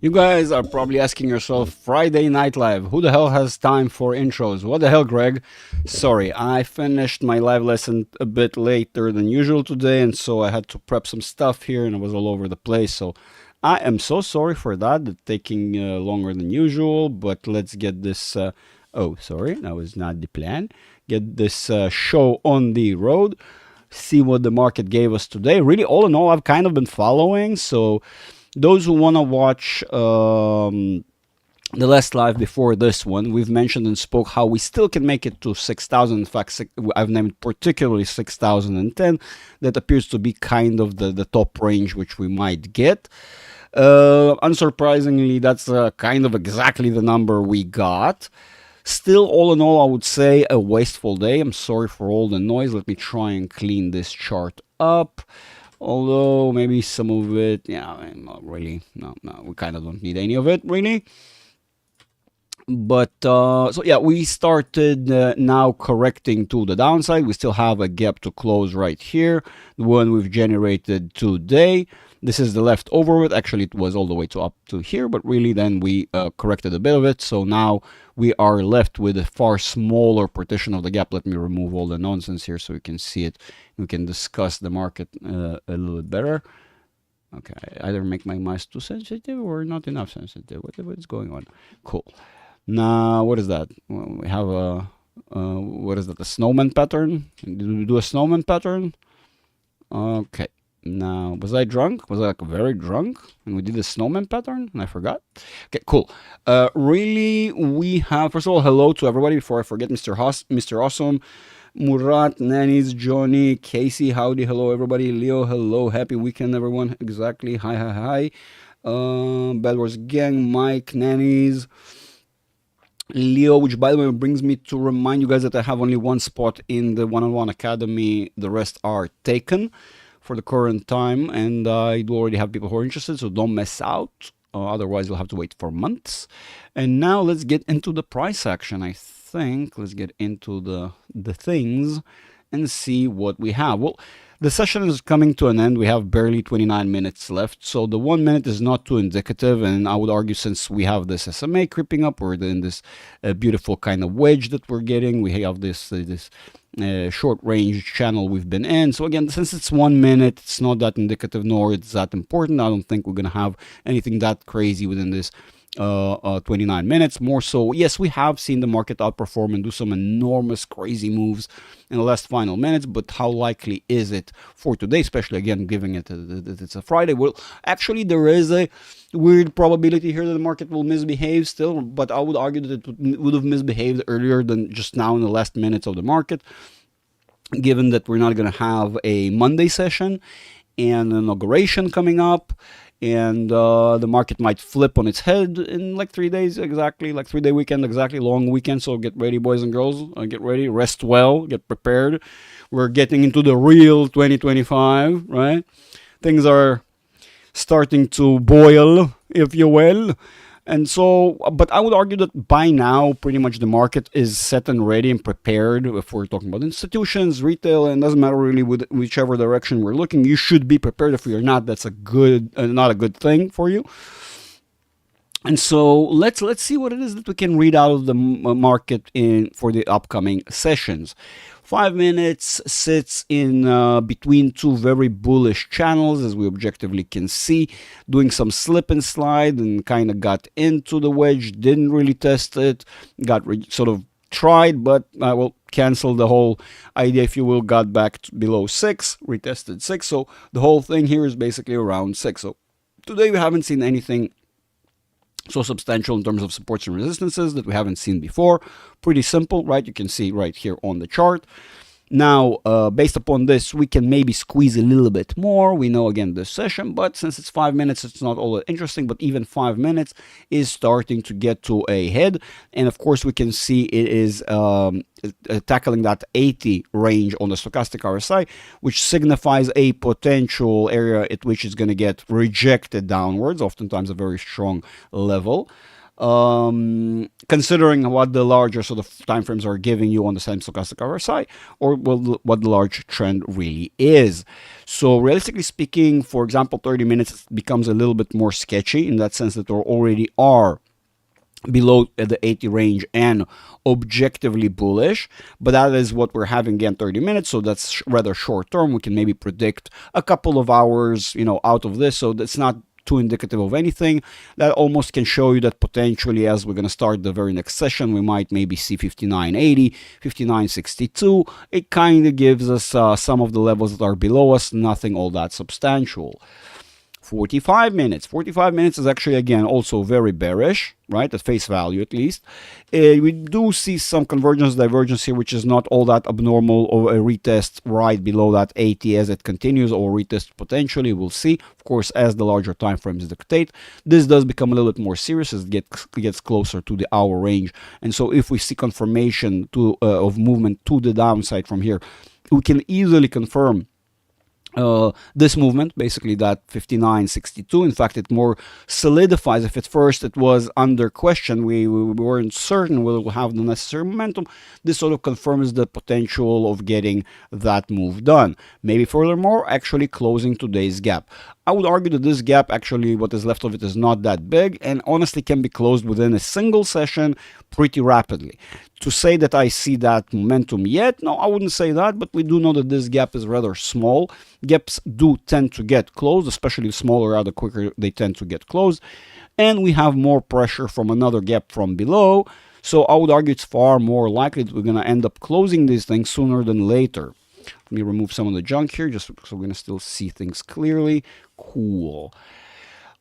You guys are probably asking yourself, Friday Night Live, who the hell has time for intros? What the hell, Greg? Sorry, I finished my live lesson a bit later than usual today, and so I had to prep some stuff here, and I was all over the place. So I am so sorry for that. It's taking longer than usual, but let's get this. Oh, sorry, that was not the plan. Get this show on the road. See what the market gave us today. Really, all in all, I've kind of been following. So those who want to watch the last live before this one, we've mentioned and spoke how we still can make it to 6,000. In fact, I've named particularly 6,010. That appears to be kind of the top range which we might get. Unsurprisingly, that's kind of exactly the number we got. Still, all in all, I would say a wasteful day. I'm sorry for all the noise. Let me try and clean this chart up. Although maybe some of it, yeah, not really. No, we kind of don't need any of it, really. But so yeah, we started now correcting to the downside. We still have a gap to close right here, the one we've generated today. This is the leftover of it. Actually, it was all the way to up to here, but really then we corrected a bit of it. So now we are left with a far smaller partition of the gap. Let me remove all the nonsense here so we can see it. We can discuss the market a little bit better. Okay, either make my mouse too sensitive or not enough sensitive. What's going on? Cool. Now, what is that? Well, we have a, what is that, a snowman pattern? Did we do a snowman pattern? Okay. Now, was I drunk? Was I like very drunk? And we did a snowman pattern and I forgot? Okay, cool. Really, we have, first of all, hello to everybody before I forget, Mr. Awesome, Murat, Nannies, Johnny, Casey, howdy, hello everybody, Leo, hello, happy weekend everyone, exactly, hi. Bad Wars Gang, Mike, Nannies, Leo, which by the way brings me to remind you guys that I have only one spot in the one-on-one academy, the rest are taken for the current time, and I do already have people who are interested, so don't miss out. Otherwise, you'll have to wait for months. And now let's get into the price action. I think let's get into the things and see what we have. Well, the session is coming to an end. We have barely 29 minutes left, so the 1 minute is not too indicative. And I would argue, since we have this SMA creeping up, we're in this beautiful kind of wedge that we're getting. We have this short range channel we've been in. So again, since it's 1 minute, it's not that indicative, nor it's that important. I don't think we're gonna have anything that crazy within this 29 minutes. More so, yes, we have seen the market outperform and do some enormous crazy moves in the last final minutes, but how likely is it for today, especially again giving it it's a Friday? Well, actually there is a weird probability here that the market will misbehave still, but I would argue that it would have misbehaved earlier than just now in the last minutes of the market, given that we're not going to have a Monday session and an inauguration coming up, and the market might flip on its head in like 3 days, exactly, like 3 day weekend, exactly, long weekend. So get ready, boys and girls, get ready, rest well, get prepared. We're getting into the real 2025, right? Things are starting to boil, if you will. And so, but I would argue that by now, pretty much the market is set and ready and prepared. If we're talking about institutions, retail, and doesn't matter really with whichever direction we're looking, you should be prepared. If you're not, that's a good, not a good thing for you. And so let's see what it is that we can read out of the market in for the upcoming sessions. 5 minutes sits in between two very bullish channels, as we objectively can see, doing some slip and slide, and kind of got into the wedge, didn't really test it, got sort of tried, but I will cancel the whole idea, if you will, got back below 6, retested 6. So the whole thing here is basically around 6. So today we haven't seen anything so substantial in terms of supports and resistances that we haven't seen before. Pretty simple, right? You can see right here on the chart. Now, based upon this, we can maybe squeeze a little bit more. We know, again, this session, but since it's 5 minutes, it's not all that interesting. But even 5 minutes is starting to get to a head. And of course, we can see it is tackling that 80 range on the stochastic RSI, which signifies a potential area at which it's going to get rejected downwards, oftentimes a very strong level. considering what the larger sort of time frames are giving you on the same stochastic RSI, or what the large trend really is. So realistically speaking, for example, 30 minutes becomes a little bit more sketchy in that sense that there already are below the 80 range and objectively bullish, but that is what we're having again, 30 minutes, so that's rather short term. We can maybe predict a couple of hours, you know, out of this, so that's not too indicative of anything. That almost can show you that potentially, as we're going to start the very next session, we might maybe see 59.80, 59.62. It kind of gives us some of the levels that are below us, nothing all that substantial. 45 minutes. 45 minutes is actually, again, also very bearish, right? At face value, at least. We do see some convergence, divergence here, which is not all that abnormal, or a retest right below that 80 as it continues, or retest potentially. We'll see, of course, as the larger time frames dictate. This does become a little bit more serious as it gets closer to the hour range. And so if we see confirmation of movement to the downside from here, we can easily confirm this movement, basically that 59.62. In fact, it more solidifies. If at first it was under question, we weren't certain whether we'll have the necessary momentum, this sort of confirms the potential of getting that move done. Maybe furthermore, actually closing today's gap. I would argue that this gap, actually what is left of it, is not that big, and honestly can be closed within a single session pretty rapidly. To say that I see that momentum yet, no, I wouldn't say that, but we do know that this gap is rather small. Gaps do tend to get closed, especially smaller, rather quicker they tend to get closed. And we have more pressure from another gap from below. So I would argue it's far more likely that we're going to end up closing these things sooner than later. Let me remove some of the junk here, just so we're going to still see things clearly. Cool.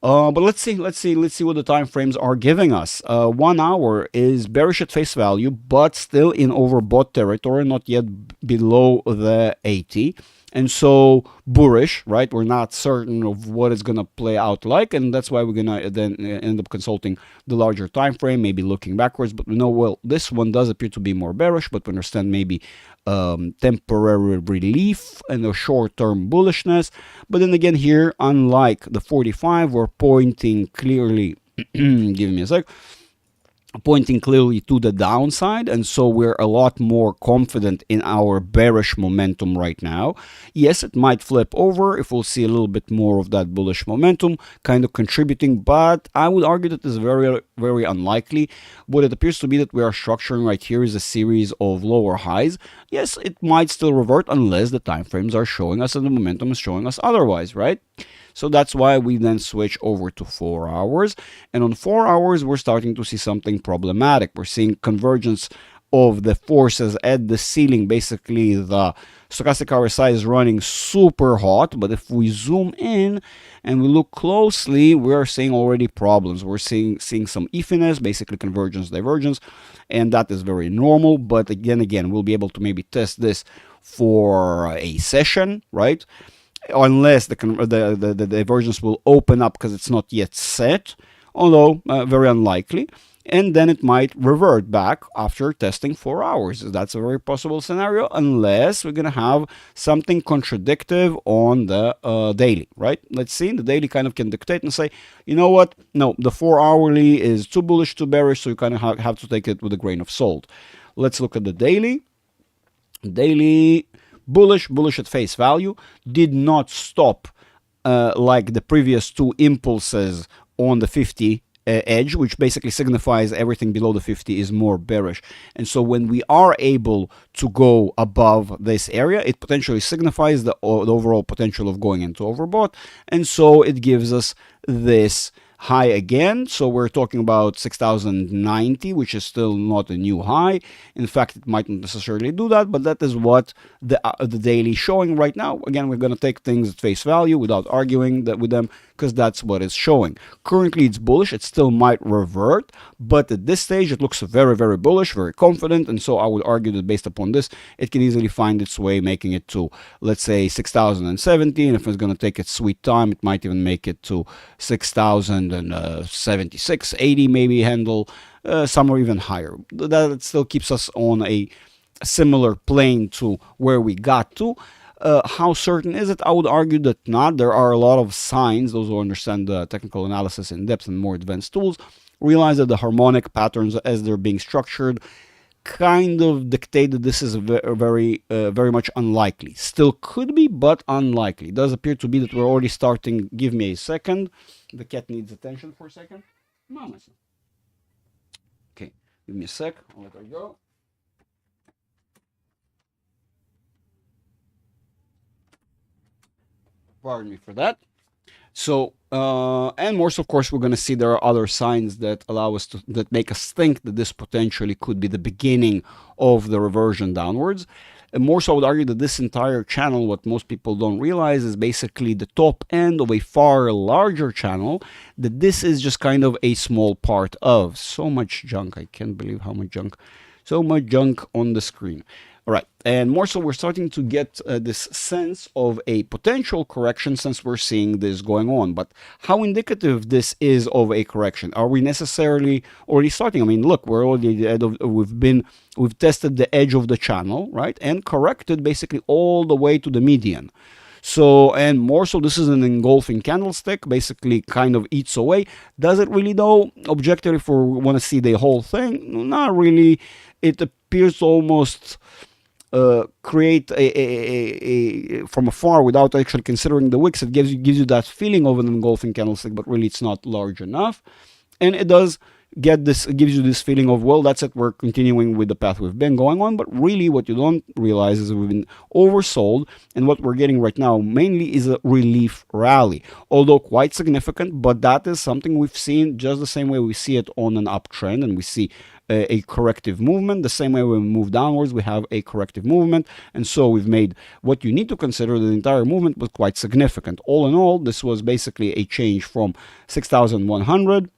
But let's see what the time frames are giving us. 1 hour is bearish at face value, but still in overbought territory, not yet below the 80. And so bullish, right? We're not certain of what it's going to play out like, and that's why we're going to then end up consulting the larger time frame, maybe looking backwards. But we know, well, this one does appear to be more bearish, but we understand maybe temporary relief and a short-term bullishness. But then again here, unlike the 45, we're pointing clearly, give me a sec, pointing clearly to the downside, and so we're a lot more confident in our bearish momentum right now. Yes, it might flip over if we'll see a little bit more of that bullish momentum kind of contributing, but I would argue that is very, very unlikely. What it appears to be that we are structuring right here is a series of lower highs. Yes, it might still revert unless the time frames are showing us and the momentum is showing us otherwise, right? So that's why we then switch over to 4 hours. And on 4 hours, we're starting to see something problematic. We're seeing convergence of the forces at the ceiling. Basically, the stochastic RSI is running super hot. But if we zoom in and we look closely, we're seeing already problems. We're seeing some eafiness, basically convergence, divergence. And that is very normal. But again, we'll be able to maybe test this for a session, right? Unless the divergence will open up because it's not yet set, although very unlikely, and then it might revert back after testing 4 hours. That's a very possible scenario, unless we're going to have something contradictive on the daily, right? Let's see, the daily kind of can dictate and say, you know what, no, the 4 hourly is too bullish, too bearish, so you kind of have to take it with a grain of salt. Let's look at the daily. Daily, bullish at face value, did not stop like the previous two impulses on the 50 edge, which basically signifies everything below the 50 is more bearish. And so when we are able to go above this area, it potentially signifies the overall potential of going into overbought, and so it gives us this high again. So we're talking about 6,090, which is still not a new high. In fact, it might not necessarily do that, but that is what the daily is showing right now. Again, we're going to take things at face value without arguing that with them, because that's what it's showing. Currently, it's bullish. It still might revert, but at this stage, it looks very, very bullish, very confident. And so I would argue that based upon this, it can easily find its way, making it to, let's say, 6,070. And if it's going to take its sweet time, it might even make it to 6,076, 80 maybe handle, somewhere even higher. That still keeps us on a similar plane to where we got to. How certain is it? I would argue that not. There are a lot of signs, those who understand the technical analysis in depth and more advanced tools, realize that the harmonic patterns as they're being structured kind of dictate that this is very much unlikely. Still could be, but unlikely. It does appear to be that we're already starting. Give me a second. The cat needs attention for a second. Mama. Okay, give me a sec. I'll let her go. Pardon me for that. So, and more so, of course, we're going to see there are other signs that allow us to, that make us think that this potentially could be the beginning of the reversion downwards. And more so, I would argue that this entire channel, what most people don't realize, is basically the top end of a far larger channel, that this is just kind of a small part of. So much junk. I can't believe how much junk. So much junk on the screen. All right, and more so, we're starting to get this sense of a potential correction since we're seeing this going on. But how indicative this is of a correction? Are we necessarily already starting? I mean, look, we're already at the end of, we've tested the edge of the channel, right, and corrected basically all the way to the median. So, and more so, this is an engulfing candlestick, basically kind of eats away. Does it really though? Objectively, if we want to see the whole thing, not really. It appears to almost create from afar without actually considering the wicks. It gives you that feeling of an engulfing candlestick, but really it's not large enough. And it does get this, it gives you this feeling of, well, that's it, we're continuing with the path we've been going on. But really what you don't realize is we've been oversold, and what we're getting right now mainly is a relief rally, although quite significant. But that is something we've seen just the same way we see it on an uptrend, and we see a corrective movement. The same way when we move downwards, we have a corrective movement. And so we've made what you need to consider, the entire movement was quite significant. All in all, this was basically a change from 6,100,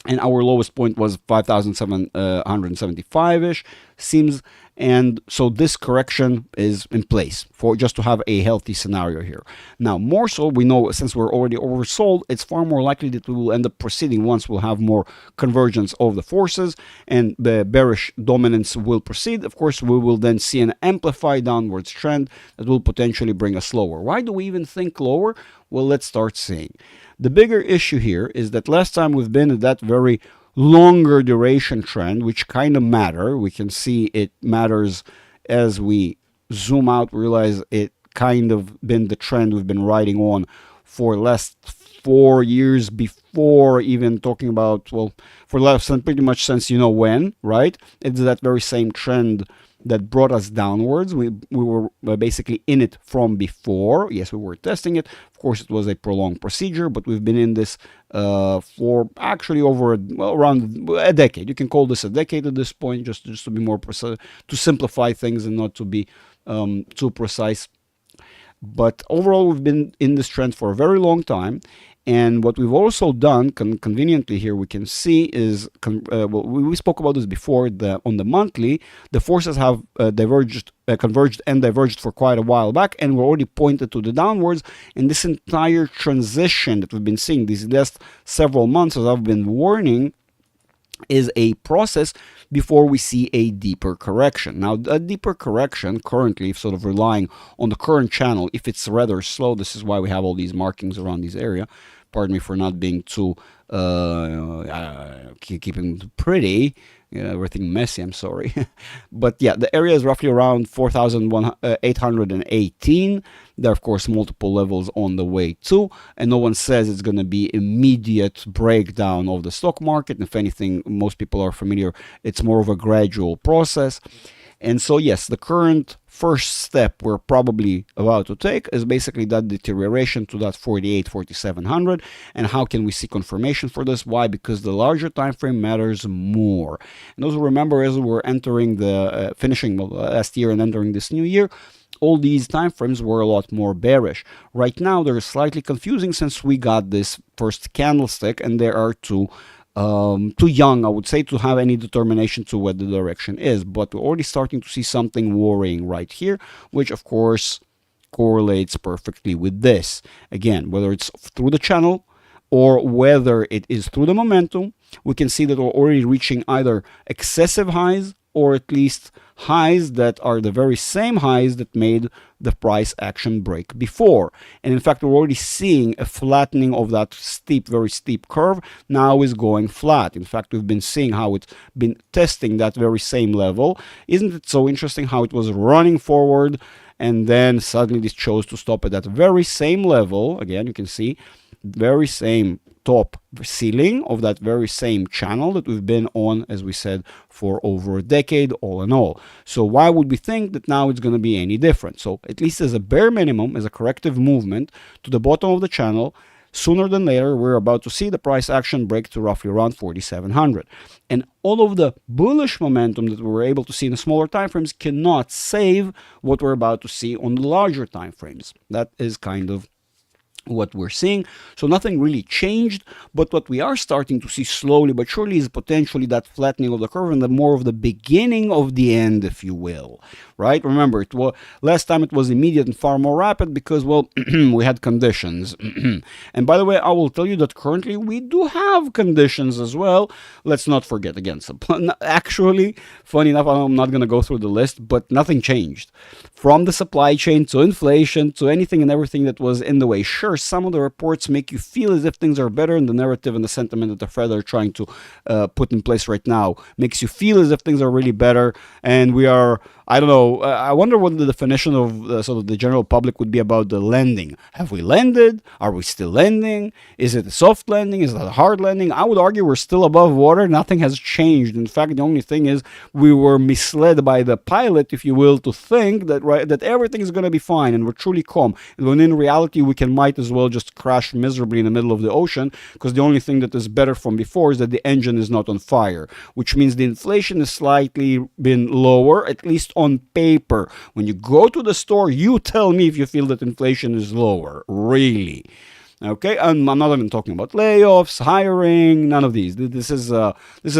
and our lowest point was 5,775-ish, seems. And so this correction is in place for just to have a healthy scenario here. Now, more so, we know since we're already oversold, it's far more likely that we will end up proceeding once we'll have more convergence of the forces and the bearish dominance will proceed. Of course, we will then see an amplified downwards trend that will potentially bring us lower. Why do we even think lower? Well, let's start seeing. The bigger issue here is that last time we've been at that very longer duration trend, which kind of matter. We can see it matters as we zoom out, realize it kind of been the trend we've been riding on for the last 4 years, before even talking about, well, for the last pretty much since you know when, right? It's that very same trend that brought us downwards. We were basically in it from before. Yes, we were testing it. Of course, it was a prolonged procedure, but we've been in this for actually over around a decade. You can call this a decade at this point, just to be more precise, to simplify things and not to be too precise. But overall, we've been in this trend for a very long time. And what we've also done, conveniently here, we can see is, well, we spoke about this before, on the monthly, the forces have converged and diverged for quite a while back, and we're already pointed to the downwards. And this entire transition that we've been seeing these last several months, as I've been warning, is a process before we see a deeper correction. Now, a deeper correction currently, sort of relying on the current channel, if it's rather slow, this is why we have all these markings around this area. Pardon me for not being too keeping it pretty, everything messy, I'm sorry. But yeah, the area is roughly around 4,818. There are, of course, multiple levels on the way too, and no one says it's going to be immediate breakdown of the stock market. If anything, most people are familiar, it's more of a gradual process. And so, yes, the current first step we're probably about to take is basically that deterioration to that 4,700. And how can we see confirmation for this? Why? Because the larger time frame matters more. And those who remember, as we're entering the finishing last year and entering this new year, all these time frames were a lot more bearish. Right now, they're slightly confusing since we got this first candlestick, and there are too young, I would say, to have any determination to what the direction is. But we're already starting to see something worrying right here, which of course correlates perfectly with this. Again, whether it's through the channel or whether it is through the momentum, we can see that we're already reaching either excessive highs or at least highs that are the very same highs that made the price action break before. And in fact, we're already seeing a flattening of that steep, very steep curve. Now is going flat. In fact, we've been seeing how it's been testing that very same level. Isn't it so interesting how it was running forward and then suddenly this chose to stop at that very same level? Again, you can see very same top ceiling of that very same channel that we've been on, as we said, for over a decade, all in all. So why would we think that now it's going to be any different? So at least as a bare minimum, as a corrective movement to the bottom of the channel, sooner than later, we're about to see the price action break to roughly around 4,700. And all of the bullish momentum that we were able to see in the smaller time frames cannot save what we're about to see on the larger time frames. That is kind of what we're seeing. So nothing really changed, but what we are starting to see slowly but surely is potentially that flattening of the curve and the more of the beginning of the end, if you will, right? Remember, it was last time it was immediate and far more rapid because, well, we had conditions. And by the way, I will tell you that currently we do have conditions as well. Let's not forget again. Actually, funny enough, I'm not going to go through the list, but nothing changed. From the supply chain to inflation to anything and everything that was in the way. Sure, some of the reports make you feel as if things are better, and the narrative and the sentiment that the Fed are trying to put in place right now makes you feel as if things are really better, and we are, I don't know, I wonder what the definition of sort of the general public would be about the lending. Have we lended? Are we still lending? Is it a soft landing? Is it a hard landing? I would argue we're still above water. Nothing has changed. In fact, the only thing is we were misled by the pilot, if you will, to think that that everything is going to be fine and we're truly calm. When in reality, we might as well just crash miserably in the middle of the ocean, because the only thing that is better from before is that the engine is not on fire, which means the inflation has slightly been lower, at least on paper. When you go to the store, you tell me if you feel that inflation is lower, really. Okay, and I'm not even talking about layoffs, hiring, none of these. This is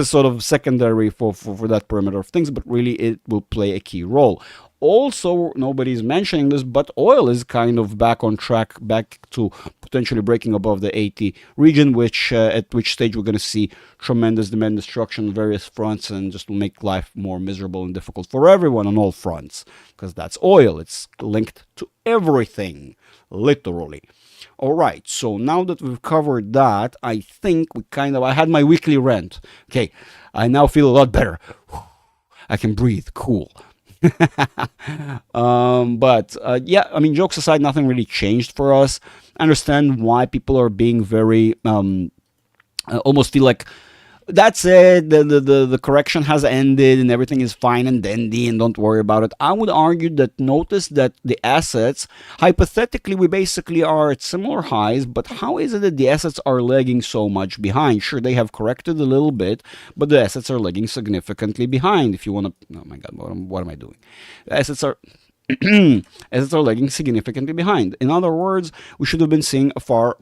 sort of secondary for that perimeter of things, but really it will play a key role. Also, nobody's mentioning this, but oil is kind of back on track, back to potentially breaking above the 80 region, which at which stage we're going to see tremendous demand destruction on various fronts, and just will make life more miserable and difficult for everyone on all fronts, because that's oil. It's linked to everything, literally. All right, so now that we've covered that, I think I had my weekly rant. Okay, I now feel a lot better. I can breathe, cool. Yeah, I mean, jokes aside, nothing really changed for us. I understand why people are being very almost feel like that's it, the correction has ended and everything is fine and dandy and don't worry about it. I would argue that notice that the assets, hypothetically, we basically are at similar highs, but how is it that the assets are lagging so much behind? Sure, they have corrected a little bit, but the assets are lagging significantly behind. If you want to, oh my God, what am I doing? The assets are assets are lagging significantly behind. In other words, we should have been seeing a far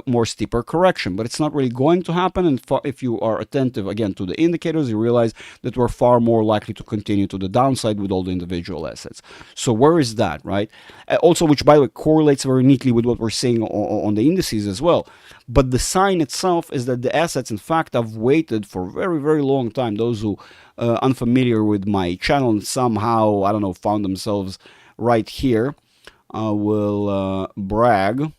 more steeper correction, but it's not really going to happen. And if you are attentive again to the indicators, you realize that we're far more likely to continue to the downside with all the individual assets. So where is that, right? Also, which by the way correlates very neatly with what we're seeing on the indices as well. But the sign itself is that the assets, in fact, have waited for a very, very long time. Those who unfamiliar with my channel and somehow, I don't know, found themselves right here, will brag.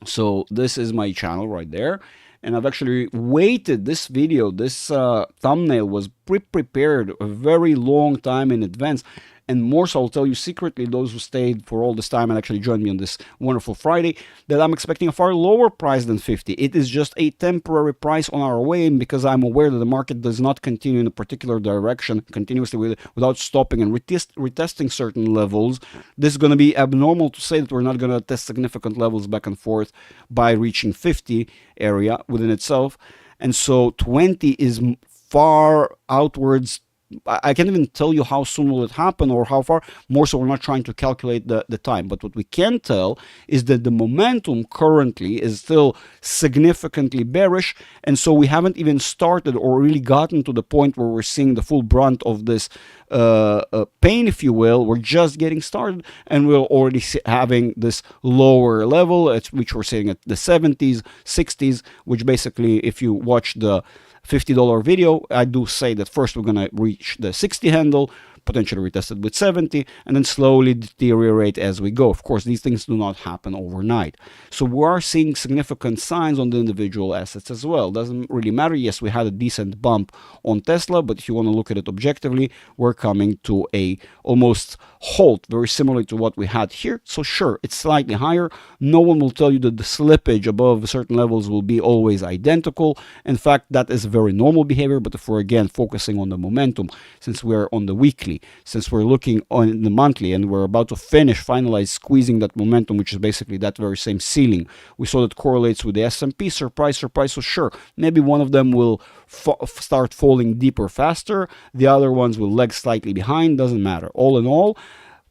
So this is my channel right there, and I've actually waited. This video, this thumbnail was prepared a very long time in advance. And more so, I'll tell you secretly, those who stayed for all this time and actually joined me on this wonderful Friday, that I'm expecting a far lower price than 50. It is just a temporary price on our way in, because I'm aware that the market does not continue in a particular direction continuously without stopping and retesting certain levels. This is going to be abnormal to say that we're not going to test significant levels back and forth by reaching 50 area within itself. And so 20 is far outwards. I can't even tell you how soon will it happen or how far. More so, we're not trying to calculate the time. But what we can tell is that the momentum currently is still significantly bearish. And so we haven't even started or really gotten to the point where we're seeing the full brunt of this pain, if you will. We're just getting started, and we're already having this lower level, which we're seeing at the 70s, 60s, which basically, if you watch the $50 video, I do say that first we're going to reach the 60 handle, potentially retested with 70, and then slowly deteriorate as we go. Of course, these things do not happen overnight. So we are seeing significant signs on the individual assets as well. Doesn't really matter. Yes, we had a decent bump on Tesla, but if you want to look at it objectively, we're coming to a almost halt, very similar to what we had here. So sure, it's slightly higher. No one will tell you that the slippage above certain levels will be always identical. In fact, that is very normal behavior. But if we're again focusing on the momentum, since we're on the weekly, since we're looking on the monthly, and we're about to finalize squeezing that momentum, which is basically that very same ceiling, we saw that correlates with the S&P. Surprise, surprise. So sure, maybe one of them will start falling deeper faster, the other ones will lag slightly behind. Doesn't matter. All in all,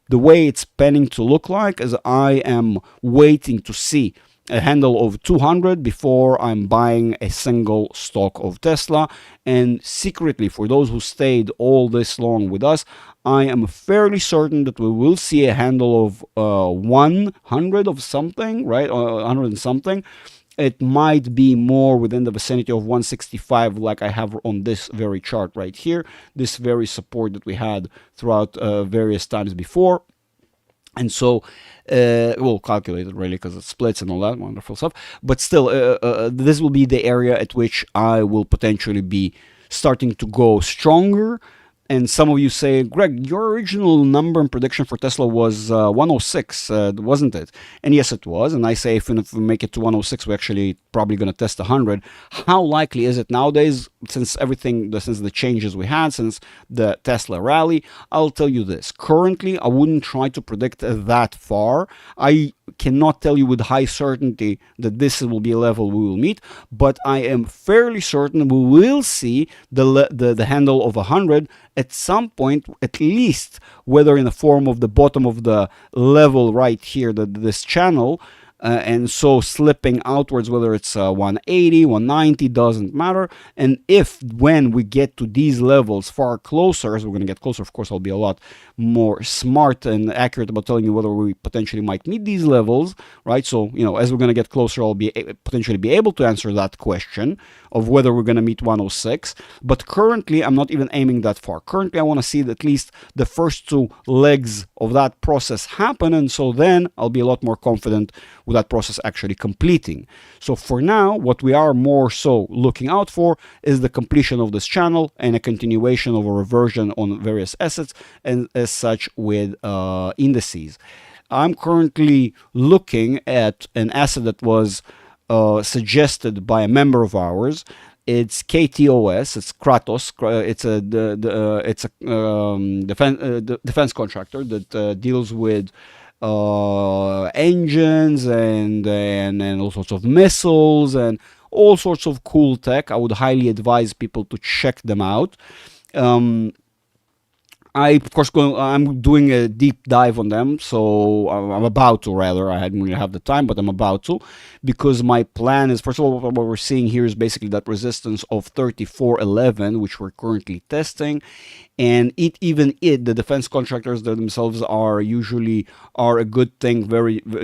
the way it's planning to look like is I am waiting to see a handle of 200 before I'm buying a single stock of Tesla. And secretly, for those who stayed all this long with us, I am fairly certain that we will see a handle of 100 of something, right? 100 and something. It might be more within the vicinity of 165, like I have on this very chart right here, this very support that we had throughout various times before. And so we'll calculate it really because it splits and all that wonderful stuff. But still, this will be the area at which I will potentially be starting to go stronger. And some of you say, Greg, your original number and prediction for Tesla was 106, wasn't it? And yes, it was. And I say, if we make it to 106, we're actually probably going to test 100. How likely is it nowadays, since the changes we had, since the Tesla rally? I'll tell you this. Currently, I wouldn't try to predict that far. I cannot tell you with high certainty that this will be a level we will meet, but I am fairly certain we will see the handle of 100 at some point, at least, whether in the form of the bottom of the level right here, this channel, and so slipping outwards, whether it's 180, 190, doesn't matter. And when we get to these levels far closer, as we're going to get closer, of course, I'll be a lot more smart and accurate about telling you whether we potentially might meet these levels, right? So, as we're going to get closer, I'll potentially be able to answer that question of whether we're going to meet 106. But currently, I'm not even aiming that far. Currently, I want to see at least the first two legs of that process happen. And so then I'll be a lot more confident with that process actually completing. So for now, what we are more so looking out for is the completion of this channel and a continuation of a reversion on various assets, and as such with indices. I'm currently looking at an asset that was suggested by a member of ours. It's KTOS. It's Kratos. It's a defense contractor that deals with engines and all sorts of missiles and all sorts of cool tech. I would highly advise people to check them out. I'm doing a deep dive on them, so I'm about to, rather. I hadn't really have the time, but I'm about to, because my plan is, first of all, what we're seeing here is basically that resistance of 3411, which we're currently testing. And the defense contractors themselves are usually a good thing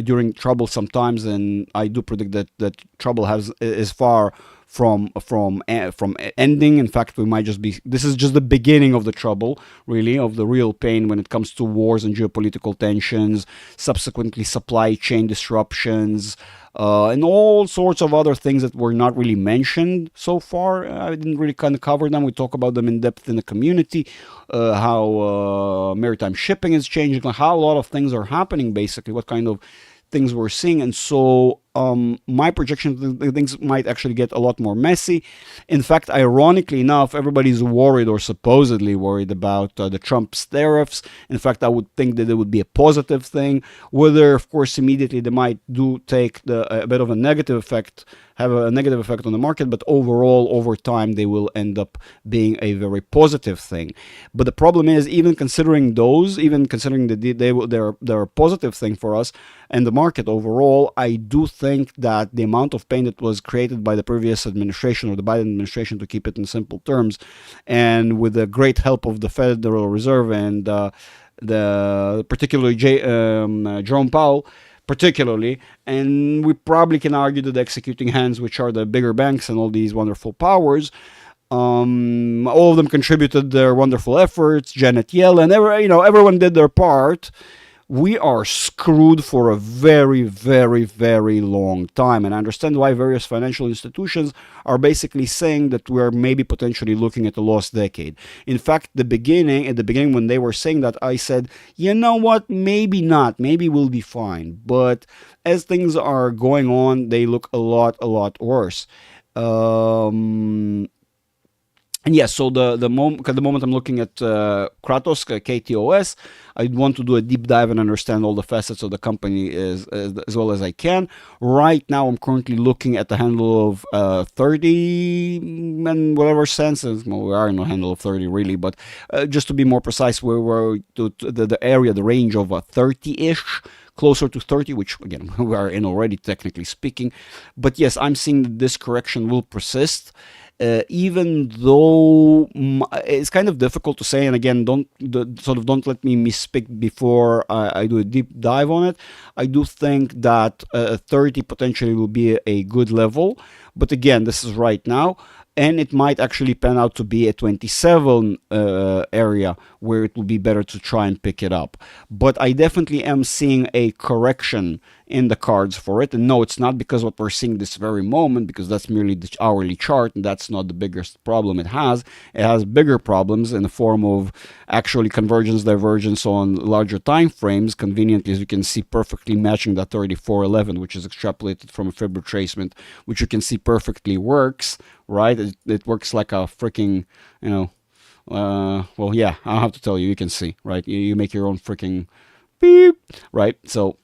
during troublesome times, and I do predict that trouble is far from ending. In fact, this is just the beginning of the trouble, really, of the real pain when it comes to wars and geopolitical tensions, subsequently supply chain disruptions, and all sorts of other things that were not really mentioned so far. I didn't really kind of cover them. We talk about them in depth in the community, how maritime shipping is changing, how a lot of things are happening, basically, what kind of things we're seeing. And so my projection, things might actually get a lot more messy. In fact, ironically enough, everybody's worried, or supposedly worried, about the Trump's tariffs. In fact, I would think that it would be a positive thing. Whether, of course, immediately they might take a bit of a negative effect, have a negative effect on the market, but overall, over time, they will end up being a very positive thing. But the problem is, even considering that they're a positive thing for us and the market overall, I do think that the amount of pain that was created by the previous administration, or the Biden administration, to keep it in simple terms, and with the great help of the Federal Reserve and particularly Jerome Powell, particularly, and we probably can argue that the executing hands, which are the bigger banks and all these wonderful powers, All of them contributed their wonderful efforts. Janet Yellen, everyone did their part. We are screwed for a very, very, very long time. And I understand why various financial institutions are basically saying that we're maybe potentially looking at a lost decade. In fact, at the beginning when they were saying that, I said, you know what, maybe not. Maybe we'll be fine. But as things are going on, they look a lot worse. And yes, so at the moment I'm looking at Kratos, KTOS. I want to do a deep dive and understand all the facets of the company as well as I can. Right now, I'm currently looking at the handle of 30 and whatever cents. Well, we are in a handle of 30 really, but just to be more precise, we're the area, the range of 30-ish. Closer to 30, which again we are in already technically speaking. But yes, I'm seeing that this correction will persist. Even though it's kind of difficult to say, and again, don't let me misspeak before I do a deep dive on it. I do think that 30 potentially will be a good level, but again, this is right now. And it might actually pan out to be a 27 area where it will be better to try and pick it up. But I definitely am seeing a correction in the cards for it. And no, it's not because what we're seeing this very moment, because that's merely the hourly chart, and that's not the biggest problem it has. It has bigger problems in the form of actually convergence, divergence on larger time frames, conveniently, as you can see, perfectly matching that 3411, which is extrapolated from a fib retracement, which you can see perfectly works, right? It works like a freaking, well, yeah, I don't have to tell you, you can see, right? You make your own freaking beep, right? So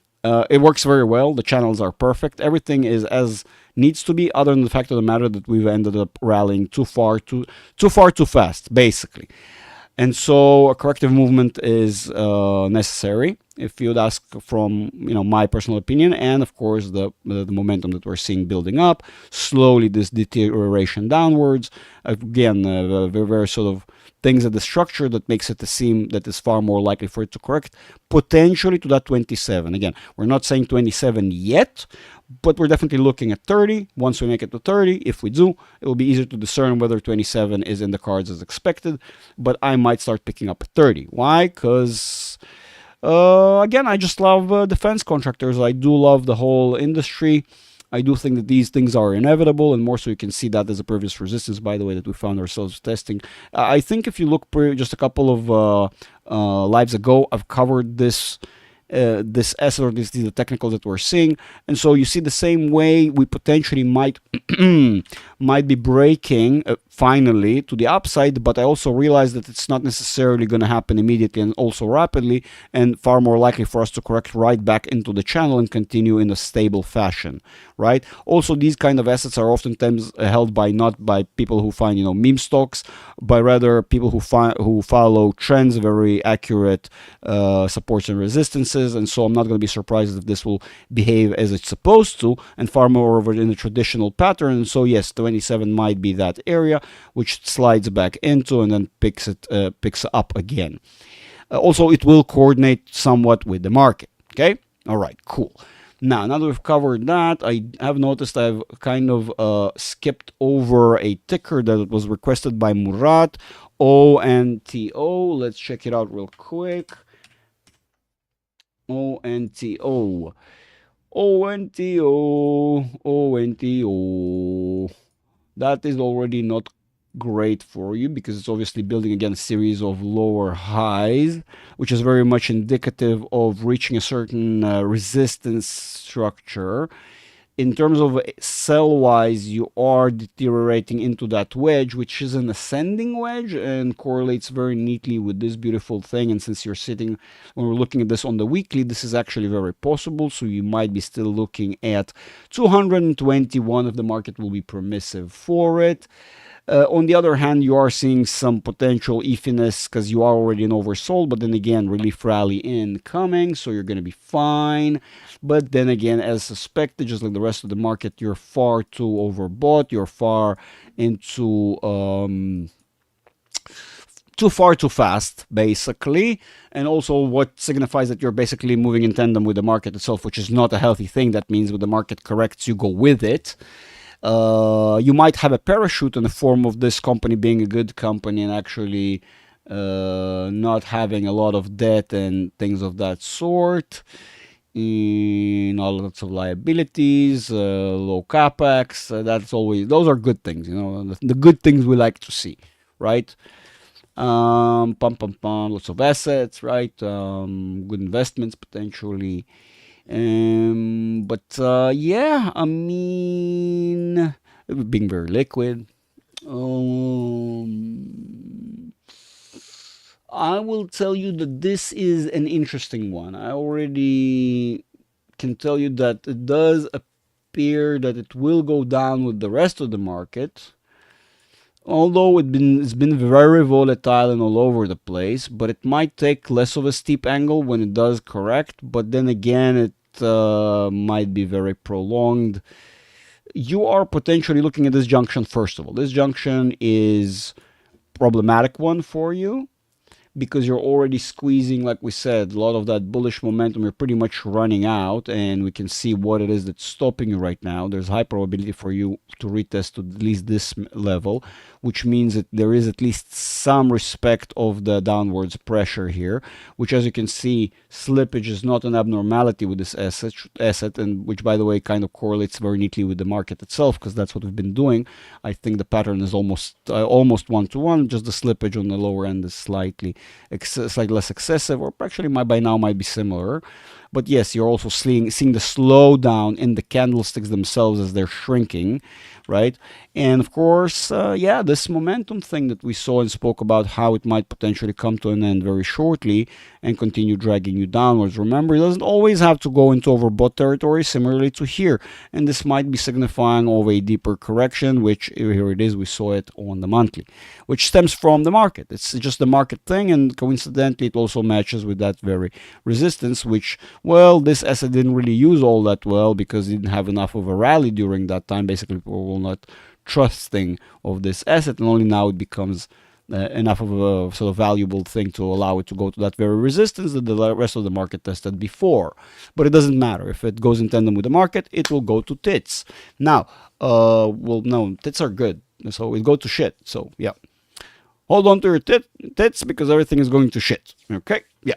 it works very well. The channels are perfect. Everything is as needs to be, other than the fact of the matter that we've ended up rallying too far too fast, basically. And so a corrective movement is necessary, if you'd ask from my personal opinion, and of course the momentum that we're seeing building up, slowly this deterioration downwards. Again, very sort of things at the structure that makes it seem that it's far more likely for it to correct, potentially to that 27. Again, we're not saying 27 yet, but we're definitely looking at 30. Once we make it to 30, if we do, it will be easier to discern whether 27 is in the cards as expected, but I might start picking up 30. Why? Because again, I just love defense contractors. I do love the whole industry. I do think that these things are inevitable, and more so you can see that as a previous resistance, by the way, that we found ourselves testing. I think if you look just a couple of lives ago, I've covered this asset, or the technical that we're seeing, and so you see the same way we potentially might be breaking finally to the upside, but I also realize that it's not necessarily going to happen immediately and also rapidly, and far more likely for us to correct right back into the channel and continue in a stable fashion, right? Also, these kind of assets are oftentimes held by not by people who find meme stocks, but rather people who follow trends, very accurate supports and resistances. And so I'm not going to be surprised if this will behave as it's supposed to, and far more over in the traditional pattern. And so yes, 27 might be that area which slides back into and then picks up again. Also, it will coordinate somewhat with the market. Okay, all right, cool. Now that we've covered that, I have noticed I've kind of skipped over a ticker that was requested by Murat, ONTO. Let's check it out real quick. ONTO. That is already not great for you, because it's obviously building again a series of lower highs, which is very much indicative of reaching a certain resistance structure. In terms of sell-wise, you are deteriorating into that wedge, which is an ascending wedge and correlates very neatly with this beautiful thing. And since when we're looking at this on the weekly, this is actually very possible. So you might be still looking at 221 if the market will be permissive for it. On the other hand, you are seeing some potential iffiness because you are already an oversold, but then again, relief rally incoming, so you're going to be fine. But then again, as suspected, just like the rest of the market, you're far too overbought. You're far into too fast, basically. And also what signifies that you're basically moving in tandem with the market itself, which is not a healthy thing. That means when the market corrects, you go with it. You might have a parachute in the form of this company being a good company and actually not having a lot of debt and things of that sort. Not lots of liabilities, low capex. That's always, those are good things. The good things we like to see, right? Lots of assets, right? Good investments potentially. But yeah, I mean, being very liquid. I will tell you that this is an interesting one. I already can tell you that it does appear that it will go down with the rest of the market. Although it's been very volatile and all over the place, but it might take less of a steep angle when it does correct. But then again, it might be very prolonged. You are potentially looking at this junction first of all. This junction is problematic one for you, because you're already squeezing, like we said, a lot of that bullish momentum. You're pretty much running out, and we can see what it is that's stopping you right now. There's high probability for you to retest to at least this level, which means that there is at least some respect of the downwards pressure here, which, as you can see, slippage is not an abnormality with this asset, and which, by the way, kind of correlates very neatly with the market itself, because that's what we've been doing. I think the pattern is almost one-to-one. Just the slippage on the lower end is slightly less excessive, or actually by now might be similar. But yes, you're also seeing the slowdown in the candlesticks themselves as they're shrinking, right? And of course, yeah, this momentum thing that we saw and spoke about, how it might potentially come to an end very shortly and continue dragging you downwards. Remember, it doesn't always have to go into overbought territory, similarly to here. And this might be signifying of a deeper correction, which here it is, we saw it on the monthly, which stems from the market. It's just the market thing, and coincidentally, it also matches with that very resistance, which, well, this asset didn't really use all that well because it didn't have enough of a rally during that time. Basically, people will not trusting of this asset, and only now it becomes enough of a sort of valuable thing to allow it to go to that very resistance that the rest of the market tested before. But it doesn't matter. If it goes in tandem with the market, it will go to tits. Now, well, no, tits are good, so it go to shit. So yeah, hold on to your tits, because everything is going to shit. Okay, yeah.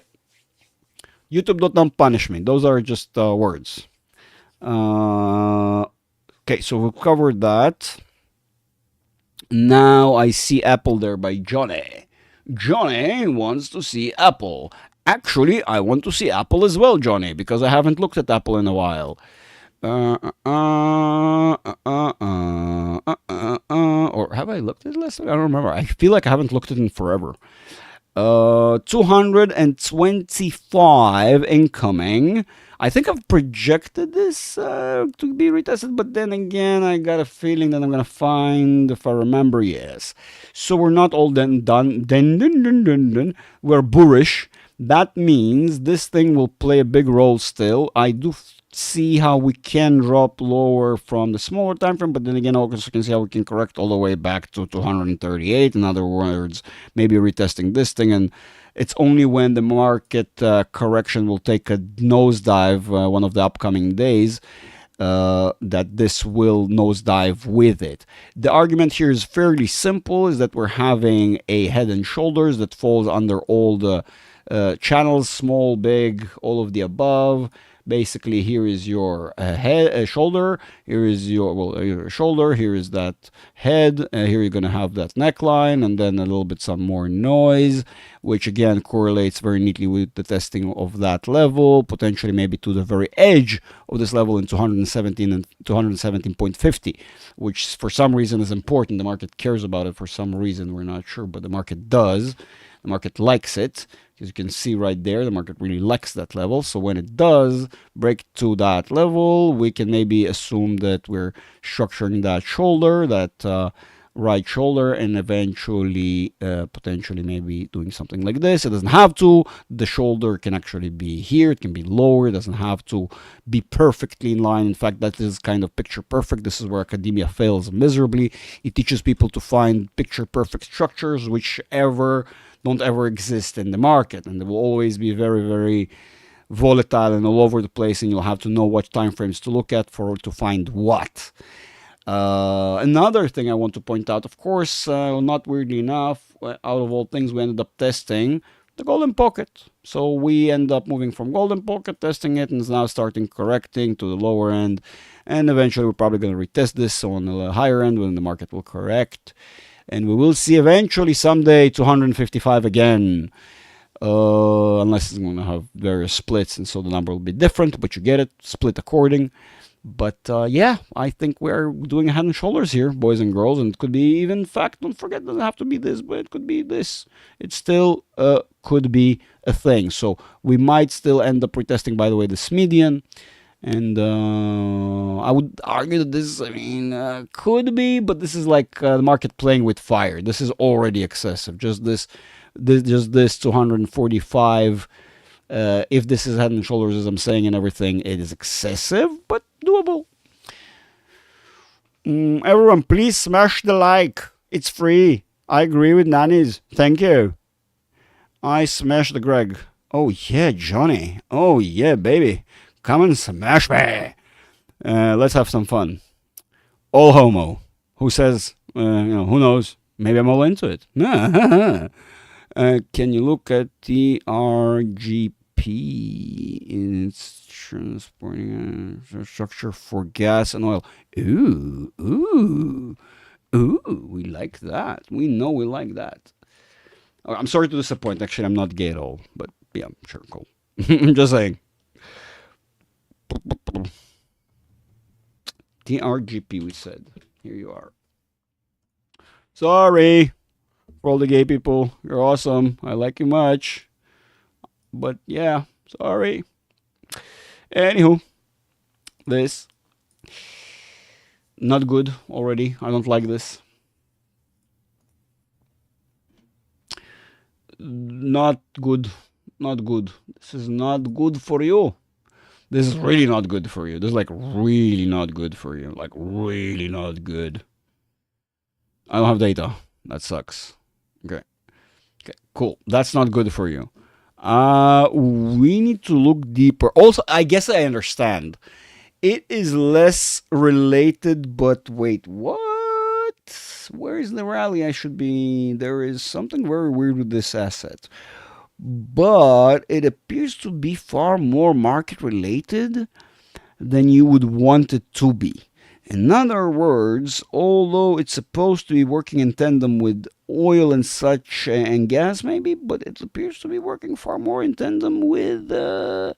YouTube don't punish me. Those are just words. Okay, so we've covered that. Now I see Apple there by Johnny. Johnny wants to see Apple. Actually, I want to see Apple as well, Johnny, because I haven't looked at Apple in a while. Or have I looked at it last? I don't remember. I feel like I haven't looked at it in forever. 225 incoming. I think I've projected this to be retested, but then again, I got a feeling that I'm gonna find, if I remember, yes. So we're not all done. We're bullish. That means this thing will play a big role still. I do see how we can drop lower from the smaller time frame, but then again, also can see how we can correct all the way back to 238. In other words, maybe retesting this thing, and it's only when the market correction will take a nosedive one of the upcoming days that this will nosedive with it. The argument here is fairly simple, is that we're having a head and shoulders that falls under all the channels, small, big, all of the above. Basically, here is your shoulder, here is your shoulder, here is that head, here you're going to have that neckline, and then a little bit some more noise, which again correlates very neatly with the testing of that level, potentially maybe to the very edge of this level in 217 and 217.50, which for some reason is important. The market cares about it for some reason, we're not sure, but the market does. The market likes it. As you can see right there, the market really likes that level. So when it does break to that level, we can maybe assume that we're structuring that shoulder, that right shoulder, and eventually potentially maybe doing something like this. It doesn't have to. The shoulder can actually be here. It can be lower. It doesn't have to be perfectly in line. In fact, that is kind of picture perfect. This is where academia fails miserably. It teaches people to find picture perfect structures, which don't ever exist in the market, and they will always be very, very volatile and all over the place, and you'll have to know what time frames to look at to find what. Another thing I want to point out, of course, not weirdly enough, out of all things, we ended up testing the golden pocket. So we end up moving from golden pocket, testing it, and it's now starting correcting to the lower end. And eventually we're probably going to retest this on the higher end when the market will correct. And we will see eventually someday 255 again. Unless it's going to have various splits, and so the number will be different, but you get it, split according. But yeah, I think we're doing a head and shoulders here, boys and girls, and it could be even, in fact, don't forget, it doesn't have to be this, but it could be this. It still could be a thing. So we might still end up retesting, by the way, this median. And I would argue that this, I mean, could be, but this is like the market playing with fire. This is already excessive. Just this 245. If this is head and shoulders, as I'm saying, and everything, it is excessive, but doable. Everyone, please smash the like. It's free. I agree with Nannies. Thank you. I smashed the Greg. Oh yeah, Johnny. Oh yeah, baby. Come and smash me. Let's have some fun. All homo. Who says, who knows? Maybe I'm all into it. Can you look at the RGP? It's transporting infrastructure for gas and oil. Ooh, we like that. We know we like that. I'm sorry to disappoint. Actually, I'm not gay at all. But yeah, sure, cool. I'm just saying. TRGP, we said. Here you are. Sorry for all the gay people. You're awesome. I like you much. But yeah, sorry. Anywho, this. Not good already. I don't like this. Not good. Not good. This is not good for you. This is really not good for you. This is like really not good for you. Like really not good. I don't have data. That sucks. Okay. Okay, cool. That's not good for you. We need to look deeper. Also, I guess I understand. It is less related, but wait, what? Where is the rally I should be? There is something very weird with this asset. But it appears to be far more market related than you would want it to be. In other words, although it's supposed to be working in tandem with oil and such and gas maybe, but it appears to be working far more in tandem with the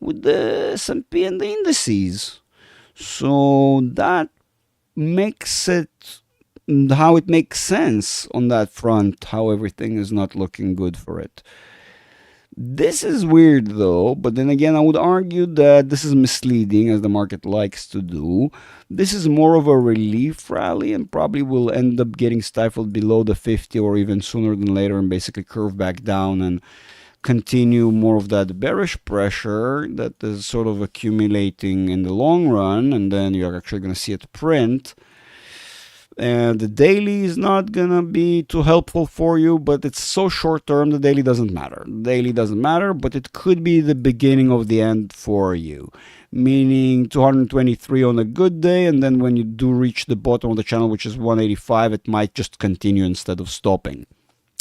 S&P and the indices. So that makes it how it makes sense on that front, how everything is not looking good for it. This is weird though, but then again, I would argue that this is misleading, as the market likes to do. This is more of a relief rally and probably will end up getting stifled below the 50 or even sooner than later and basically curve back down and continue more of that bearish pressure that is sort of accumulating in the long run, and then you're actually going to see it print. And the daily is not gonna be too helpful for you, but it's so short term, the daily doesn't matter. The daily doesn't matter, but it could be the beginning of the end for you. Meaning 223 on a good day, and then when you do reach the bottom of the channel, which is 185, it might just continue instead of stopping.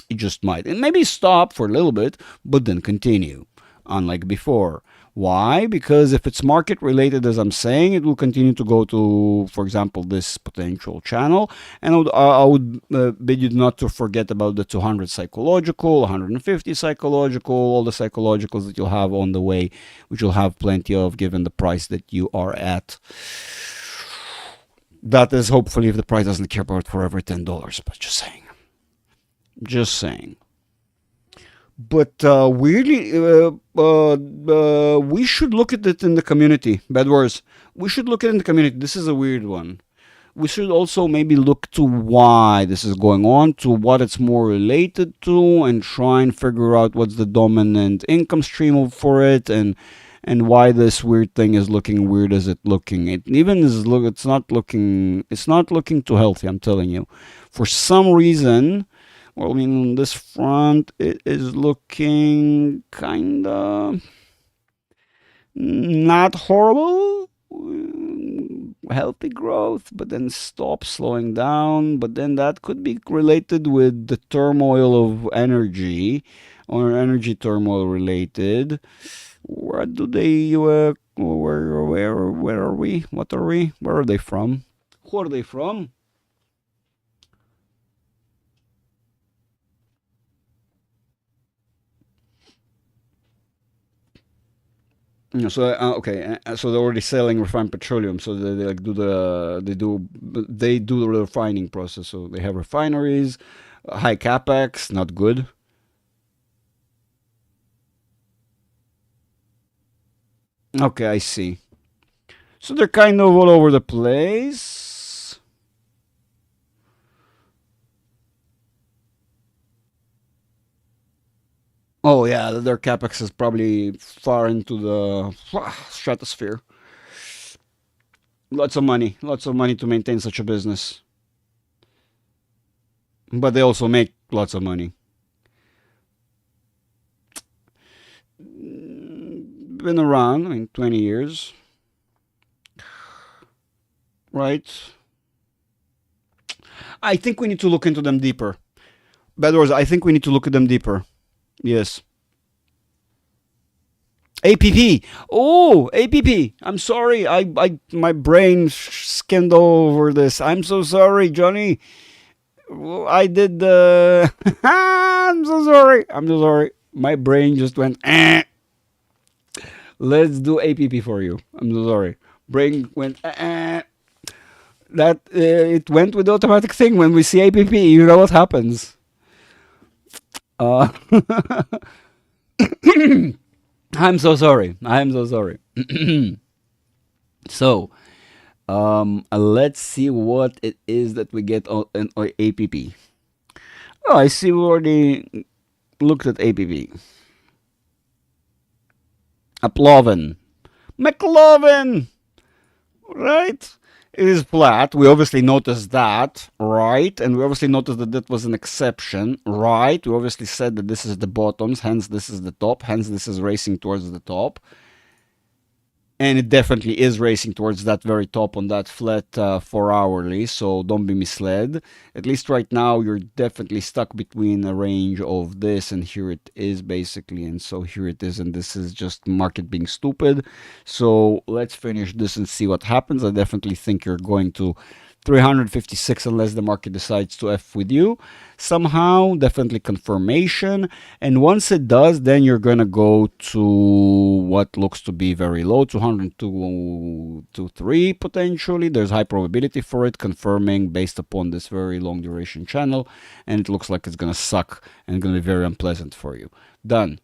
It just might. And maybe stop for a little bit, but then continue, unlike before. Why? Because if it's market related, as I'm saying, it will continue to go to, for example, this potential channel. And I would bid you not to forget about the 200 psychological, 150 psychological, all the psychologicals that you'll have on the way, which you'll have plenty of given the price that you are at. That is hopefully if the price doesn't care about forever $10, but just saying. Just saying. But weirdly, we should look at it in the community. Bad words. We should look at it in the community. This is a weird one. We should also maybe look to why this is going on, to what it's more related to, and try and figure out what's the dominant income stream for it, and why this weird thing is looking weird as it looking. It even is it's not looking too healthy. I'm telling you, for some reason. Well, I mean, on this front, it is looking kind of not horrible. healthy growth, but then stop slowing down. But then that could be related with the turmoil of energy or energy turmoil related. Where do they, where are we? What are we? Where are they from? Who are they from? Yeah, so okay, so they're already selling refined petroleum. So they like they do the refining process. So they have refineries, high capex, not good. Okay, I see. So they're kind of all over the place. Oh yeah, their capex is probably far into the stratosphere. Lots of money to maintain such a business. But they also make lots of money. Been around, I mean, 20 years, right? I think we need to look into them deeper. Bad words, I think we need to look at them deeper. Yes. APP. Oh, APP. I'm sorry. My brain skimmed over this. I'm so sorry, Johnny. I did the. I'm so sorry. I'm so sorry. My brain just went. Let's do APP for you. I'm so sorry. Brain went. That it went with the automatic thing when we see APP. You know what happens. Uh, I'm so sorry. I'm so sorry. So, let's see what it is that we get on an APP. Oh, I see we already looked at APP. Uploven. McLovin! Right? It is flat. We obviously noticed that, right? And we obviously noticed that that was an exception, right? We obviously said that this is the bottoms, hence this is the top, hence this is racing towards the top. And it definitely is racing towards that very top on that flat 4 hourly, so don't be misled. At least right now you're definitely stuck between a range of this and here it is basically, and so here it is, and this is just market being stupid. So let's finish this and see what happens. I definitely think you're going to 356 unless the market decides to F with you somehow. Definitely confirmation. And once it does, then you're going to go to what looks to be very low, 202.23 potentially. There's high probability for it confirming based upon this very long duration channel. And it looks like it's going to suck and going to be very unpleasant for you. Done.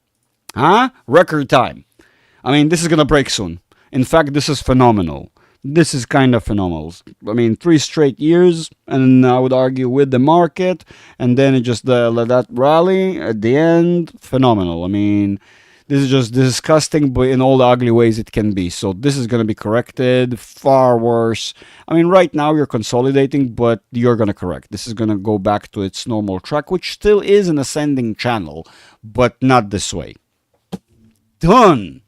Huh? Record time. I mean, this is going to break soon. In fact, this is phenomenal. This is kind of phenomenal. I mean, 3 straight years, and I would argue with the market, and then it just let that rally at the end. Phenomenal. I mean, this is just disgusting, but in all the ugly ways it can be. So this is going to be corrected. Far worse. I mean, right now you're consolidating, but you're going to correct. This is going to go back to its normal track, which still is an ascending channel, but not this way. Done.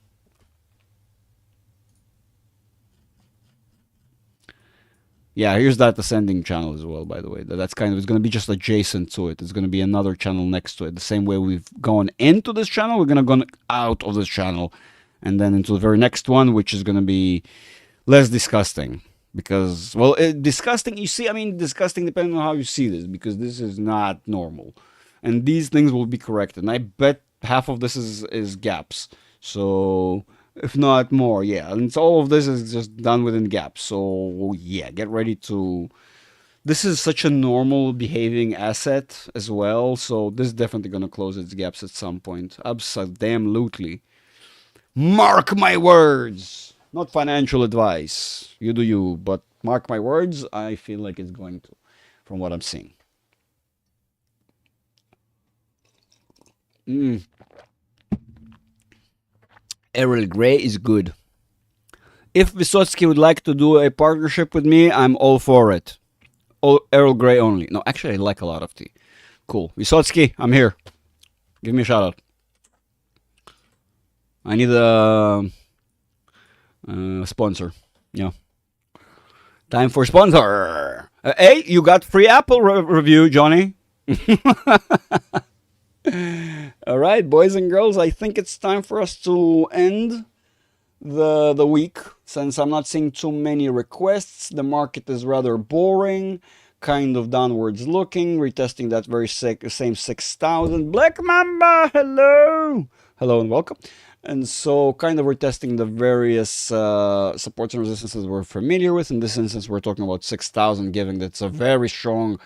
Yeah, here's that ascending channel as well, by the way. That's kind of, it's going to be just adjacent to it. It's going to be another channel next to it. The same way we've gone into this channel, we're going to go out of this channel and then into the very next one, which is going to be less disgusting. Because, well, disgusting, you see, I mean, disgusting depending on how you see this, because this is not normal. And these things will be corrected. And I bet half of this is gaps. So if not more, yeah. And so all of this is just done within gaps. So yeah, get ready to. This is such a normal behaving asset as well, so this is definitely gonna close its gaps at some point. Absolutely. Mark my words. Not financial advice. You do you, but mark my words. I feel like it's going to, from what I'm seeing. Mm. Earl Grey is good. If Vysotsky would like to do a partnership with me, I'm all for it. Earl Grey only. No, actually, I like a lot of tea. Cool. Vysotsky, I'm here. Give me a shout out. I need a sponsor. Yeah. Time for sponsor. Hey, you got free Apple review, Johnny. All right, boys and girls, I think it's time for us to end the week, since I'm not seeing too many requests. The market is rather boring, kind of downwards looking, retesting that very same 6,000. Black Mamba, hello! Hello and welcome. And so kind of retesting the various supports and resistances we're familiar with. In this instance, we're talking about 6,000, given that it's a very strong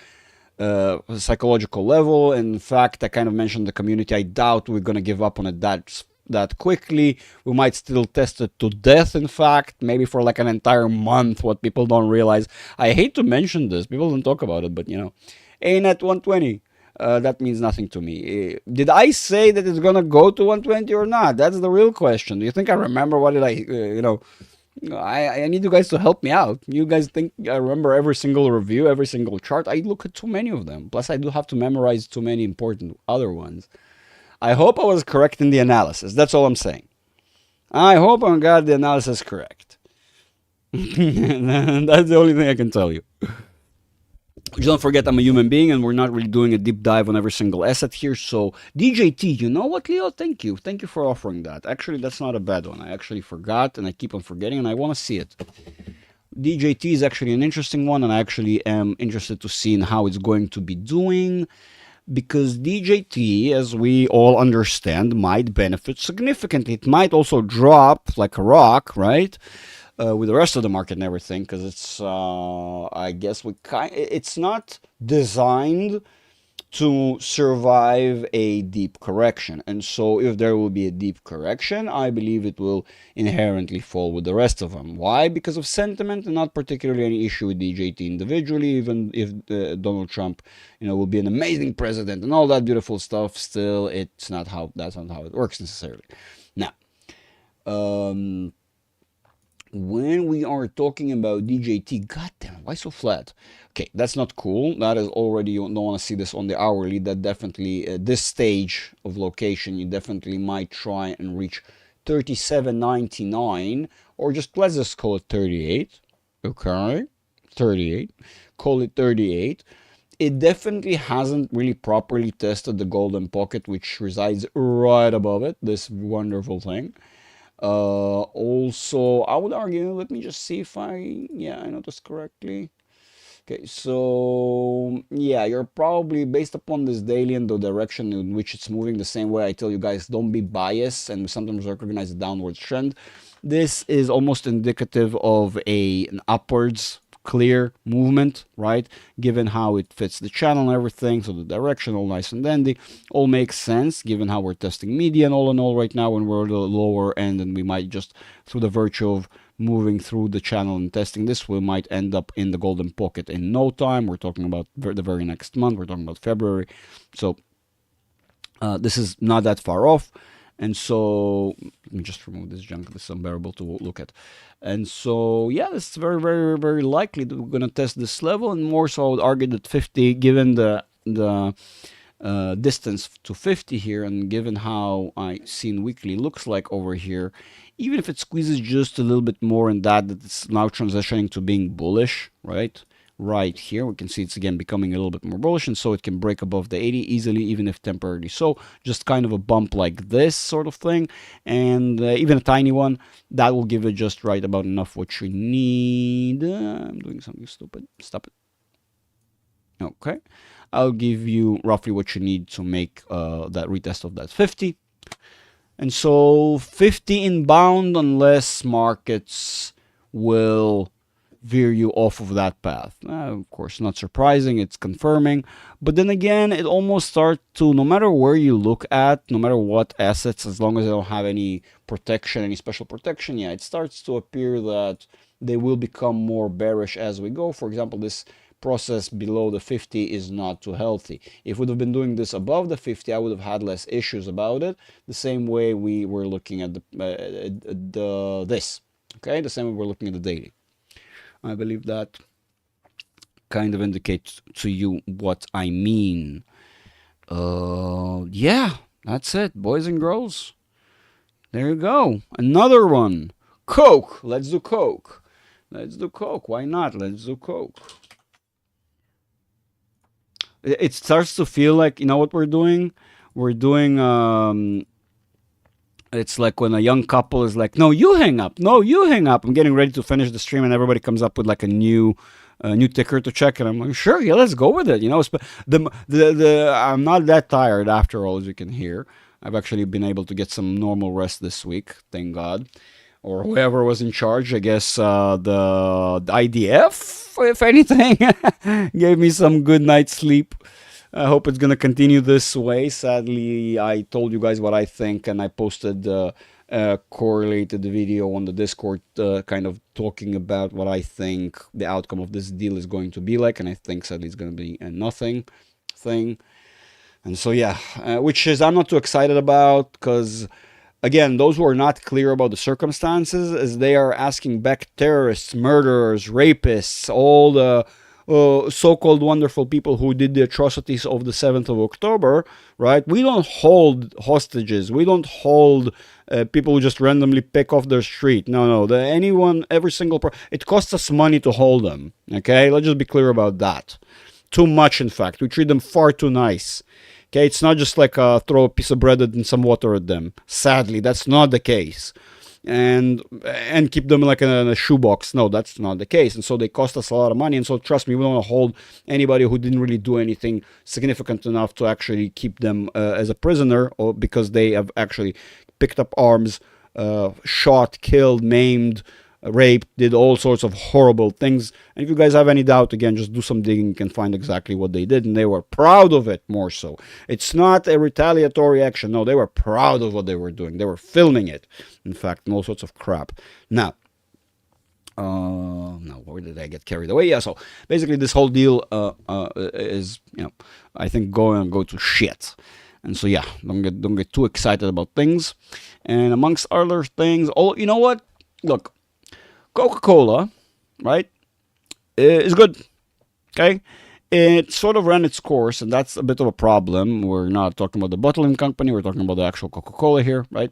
psychological level. In fact, I kind of mentioned the community. I doubt we're going to give up on it that quickly. We might still test it to death, in fact, maybe for like an entire month, what people don't realize. I hate to mention this. People don't talk about it, but you know, ANET 120. That means nothing to me. Did I say that it's gonna go to 120 or not? That's the real question. Do you think I remember? What did I need you guys to help me out. You guys think I remember every single review, every single chart? I look at too many of them. Plus, I do have to memorize too many important other ones. I hope I was correct in the analysis. That's all I'm saying. I hope I got the analysis correct. That's the only thing I can tell you. Don't forget, I'm a human being, and we're not really doing a deep dive on every single asset here. So, DJT, you know what, Leo? Thank you. Thank you for offering that. Actually, that's not a bad one. I actually forgot, and I keep on forgetting, and I want to see it. DJT is actually an interesting one, and I actually am interested to see in how it's going to be doing, because DJT, as we all understand, might benefit significantly. It might also drop like a rock, right? With the rest of the market and everything, because it's I guess it's not designed to survive a deep correction, and so if there will be a deep correction, I believe it will inherently fall with the rest of them. Why? Because of sentiment, and not particularly any issue with DJT individually. Even if Donald Trump, will be an amazing president and all that beautiful stuff, still that's not how it works necessarily. Now, when we are talking about DJT, goddamn, why so flat? Okay, that's not cool. That is already, you don't want to see this on the hourly. That definitely, this stage of location, you definitely might try and reach 37.99, or let's just call it 38. Okay, 38. Call it 38. It definitely hasn't really properly tested the golden pocket, which resides right above it, this wonderful thing. Also, I would argue, let me just see if I noticed correctly. Okay, so yeah, you're probably, based upon this daily and the direction in which it's moving, the same way I tell you guys, don't be biased and sometimes recognize a downward trend. This is almost indicative of an upwards clear movement, right? Given how it fits the channel and everything, so the direction all nice and dandy, all makes sense given how we're testing median all in all right now when we're at the lower end, and we might just, through the virtue of moving through the channel and testing this, we might end up in the golden pocket in no time. We're talking about the very next month. We're talking about February. So this is not that far off. And so, let me just remove this junk. This is unbearable to look at. And so, yeah, it's very, very, very likely that we're going to test this level. And more so, I would argue that 50, given the distance to 50 here, and given how seen weekly looks like over here, even if it squeezes just a little bit more in that it's now transitioning to being bullish, right? Right here, we can see it's again becoming a little bit more bullish, and so it can break above the 80 easily, even if temporarily. So just kind of a bump like this sort of thing, and even a tiny one, that will give it just right about enough what you need. I'm doing something stupid. Stop it. Okay, I'll give you roughly what you need to make that retest of that 50. And so 50 inbound, unless markets will veer you off of that path. Of course, not surprising, it's confirming. But then again, it almost starts to, no matter where you look at, no matter what assets, as long as they don't have any protection, any special protection, yeah, it starts to appear that they will become more bearish as we go. For example, this process below the 50 is not too healthy. If we would have been doing this above the 50, I would have had less issues about it. The same way we were looking at this. Okay, the same way we're looking at the daily. I believe that kind of indicates to you what I mean. Yeah, that's it, boys and girls. There you go. Another one. Coke. Let's do Coke. Let's do Coke. Why not? Let's do Coke. It starts to feel like, you know what we're doing? We're doing it's like when a young couple is like, no, you hang up. No, you hang up. I'm getting ready to finish the stream, and everybody comes up with like a new ticker to check, and I'm like, sure, yeah, let's go with it. I'm not that tired after all, as you can hear. I've actually been able to get some normal rest this week, thank God. Or whoever was in charge, I guess the IDF, if anything, gave me some good night's sleep. I hope it's gonna continue this way. Sadly, I told you guys what I think, and I posted a correlated video on the Discord, kind of talking about what I think the outcome of this deal is going to be like, and I think sadly it's gonna be a nothing thing. And so yeah, which is I'm not too excited about, because again, those who are not clear about the circumstances, is they are asking back terrorists, murderers, rapists, all the so-called wonderful people who did the atrocities of the 7th of October, right? We don't hold hostages. We don't hold people who just randomly pick off their street. No. Every single it costs us money to hold them, okay? Let's just be clear about that. Too much, in fact. We treat them far too nice. Okay, it's not just like throw a piece of bread and some water at them. Sadly, that's not the case. And keep them like in a shoebox. No, that's not the case. And so they cost us a lot of money. And so trust me, we don't want to hold anybody who didn't really do anything significant enough to actually keep them as a prisoner, or because they have actually picked up arms, shot, killed, maimed, raped, did all sorts of horrible things. And if you guys have any doubt, again, just do some digging. You can find exactly what they did, and they were proud of it. More so, it's not a retaliatory action. No, they were proud of what they were doing. They were filming it, in fact, and all sorts of crap. Now, no, where did I get carried away? Yeah, so basically this whole deal is, I think go to shit. And so yeah, don't get too excited about things. And amongst other things, you know what? Look, Coca-Cola, right, is good, okay? It sort of ran its course, and that's a bit of a problem. We're not talking about the bottling company, we're talking about the actual Coca-Cola here, right?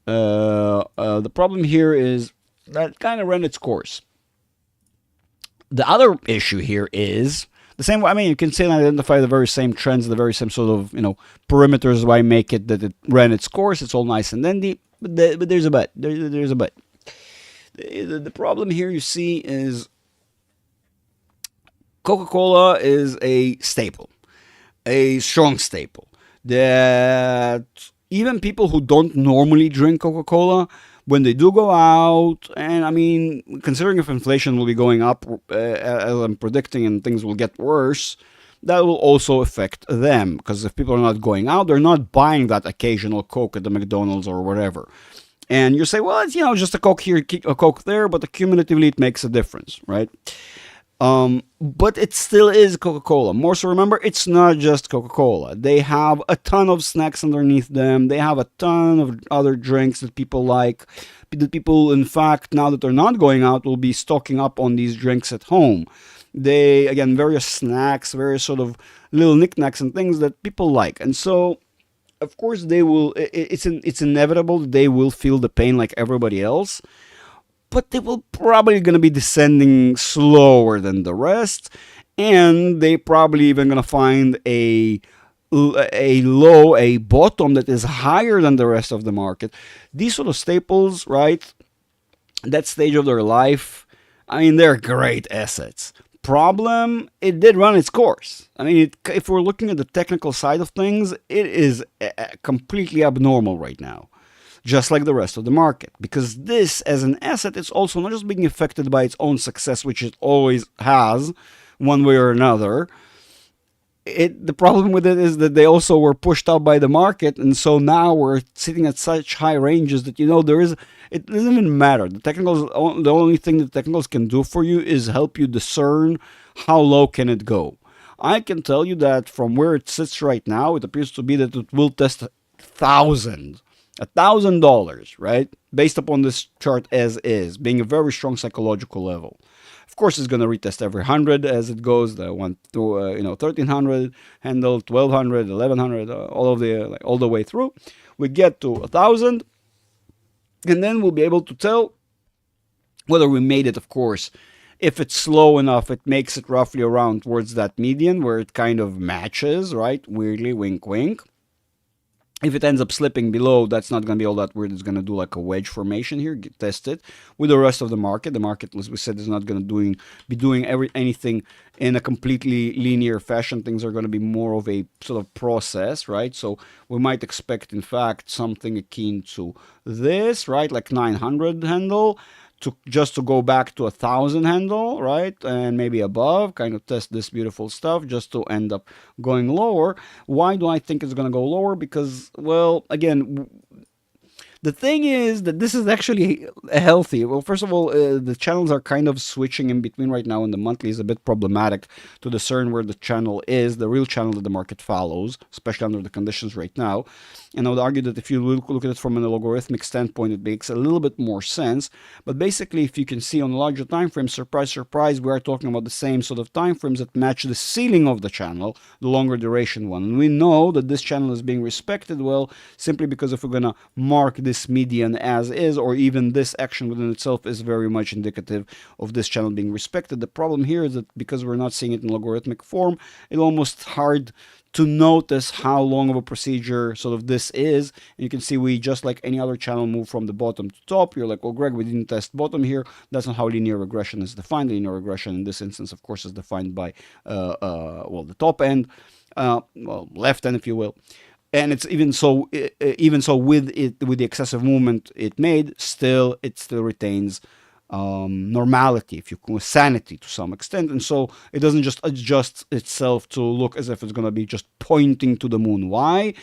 The problem here is that it kind of ran its course. The other issue here is the same way. I mean, you can say and identify the very same trends, the very same sort of, perimeters why make it that it ran its course. It's all nice and dandy, but there's a but. There's a but. The problem here, you see, is Coca-Cola is a staple, a strong staple, that even people who don't normally drink Coca-Cola, when they do go out, and I mean, considering if inflation will be going up, as I'm predicting, and things will get worse, that will also affect them, because if people are not going out, they're not buying that occasional Coke at the McDonald's or whatever. And you say, well, it's, just a Coke here, a Coke there, but cumulatively it makes a difference, right? But it still is Coca-Cola. More so, remember, it's not just Coca-Cola. They have a ton of snacks underneath them. They have a ton of other drinks that people like. That people, in fact, now that they're not going out, will be stocking up on these drinks at home. They, again, various snacks, various sort of little knickknacks and things that people like. And so, of course, they will. It's inevitable that they will feel the pain like everybody else, but they will probably going to be descending slower than the rest, and they probably even going to find a bottom that is higher than the rest of the market. These sort of staples, right? That stage of their life, I mean, they're great assets. Problem, it did run its course. I mean, if we're looking at the technical side of things, it is completely abnormal right now, just like the rest of the market. Because this, as an asset, is also not just being affected by its own success, which it always has, one way or another. The problem with it is that they also were pushed out by the market, and so now we're sitting at such high ranges that it doesn't even matter. The only thing that technicals can do for you is help you discern how low can it go. I can tell you that from where it sits right now, it appears to be that it will test $1,000, right? Based upon this chart as is, being a very strong psychological level. Of course, it's going to retest every 100 as it goes. The 1300 handle, 1200, 1100, all the way through. We get to 1000, and then we'll be able to tell Whether we made it, of course, if it's slow enough, it makes it roughly around towards that median where it kind of matches, right? Weirdly, wink, wink. If it ends up slipping below, that's not going to be all that weird. It's going to do like a wedge formation here. Test it with the rest of the market. The market, as we said, is not going to be doing anything in a completely linear fashion. Things are going to be more of a sort of process, right? So we might expect, in fact, something akin to this, right? Like 900 handle. Just to go back to 1,000 handle, right, and maybe above, kind of test this beautiful stuff, just to end up going lower. Why do I think it's going to go lower? Because, well, again, the thing is that this is actually healthy. Well, first of all, the channels are kind of switching in between right now, and the monthly is a bit problematic to discern where the channel is, the real channel that the market follows, especially under the conditions right now. And I would argue that if you look at it from an logarithmic standpoint, it makes a little bit more sense. But basically, if you can see on a larger time frame, surprise, surprise, we are talking about the same sort of time frames that match the ceiling of the channel, the longer duration one. And we know that this channel is being respected, well, simply because if we're going to mark this median as is, or even this action within itself is very much indicative of this channel being respected. The problem here is that because we're not seeing it in logarithmic form, it's almost hard to notice how long of a procedure sort of this is. And you can see we, just like any other channel, move from the bottom to top. You're like, well, Greg, we didn't test bottom here. That's not how linear regression is defined. Linear regression in this instance, of course, is defined by, well, the top end, well, left end, if you will. And it's even so with the excessive movement it made, it still retains normality, if you call it sanity to some extent. And so it doesn't just adjust itself to look as if it's going to be just pointing to the moon. Why?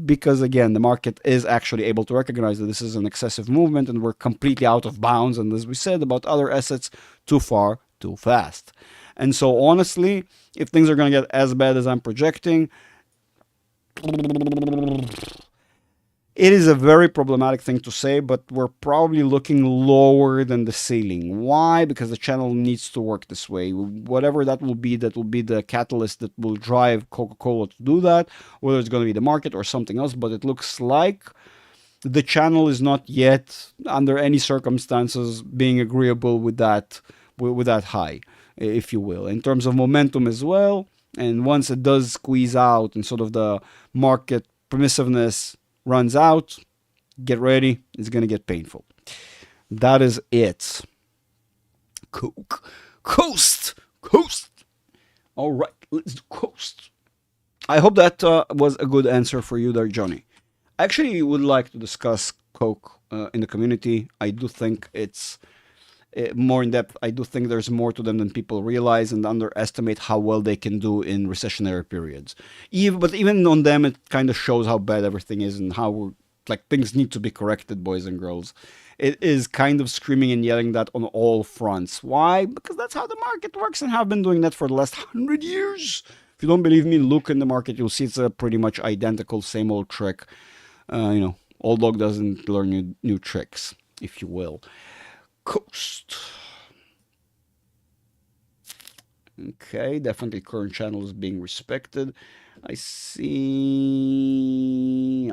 Because again, the market is actually able to recognize that this is an excessive movement and we're completely out of bounds. And as we said about other assets, too far, too fast. And so honestly, if things are going to get as bad as I'm projecting, it is a very problematic thing to say, but we're probably looking lower than the ceiling. Why? Because the channel needs to work this way. Whatever that will be the catalyst that will drive Coca-Cola to do that, whether it's going to be the market or something else, but it looks like the channel is not yet, under any circumstances, being agreeable with that high, if you will. In terms of momentum as well, and once it does squeeze out and sort of the market permissiveness runs out, get ready, it's going to get painful. That is it. Coast. All right, let's coast. I hope that was a good answer for you there, Johnny. I actually would like to discuss Coke in the community. I do think it's more in depth. I do think there's more to them than people realize and underestimate how well they can do in recessionary periods. But even on them, it kind of shows how bad everything is and how things need to be corrected, boys and girls. It is kind of screaming and yelling that on all fronts. Why? Because that's how the market works and have been doing that for the last 100 years. If you don't believe me, look in the market. You'll see it's a pretty much identical, same old trick. Old dog doesn't learn new tricks, if you will. Coast. Okay, definitely current channel is being respected. I see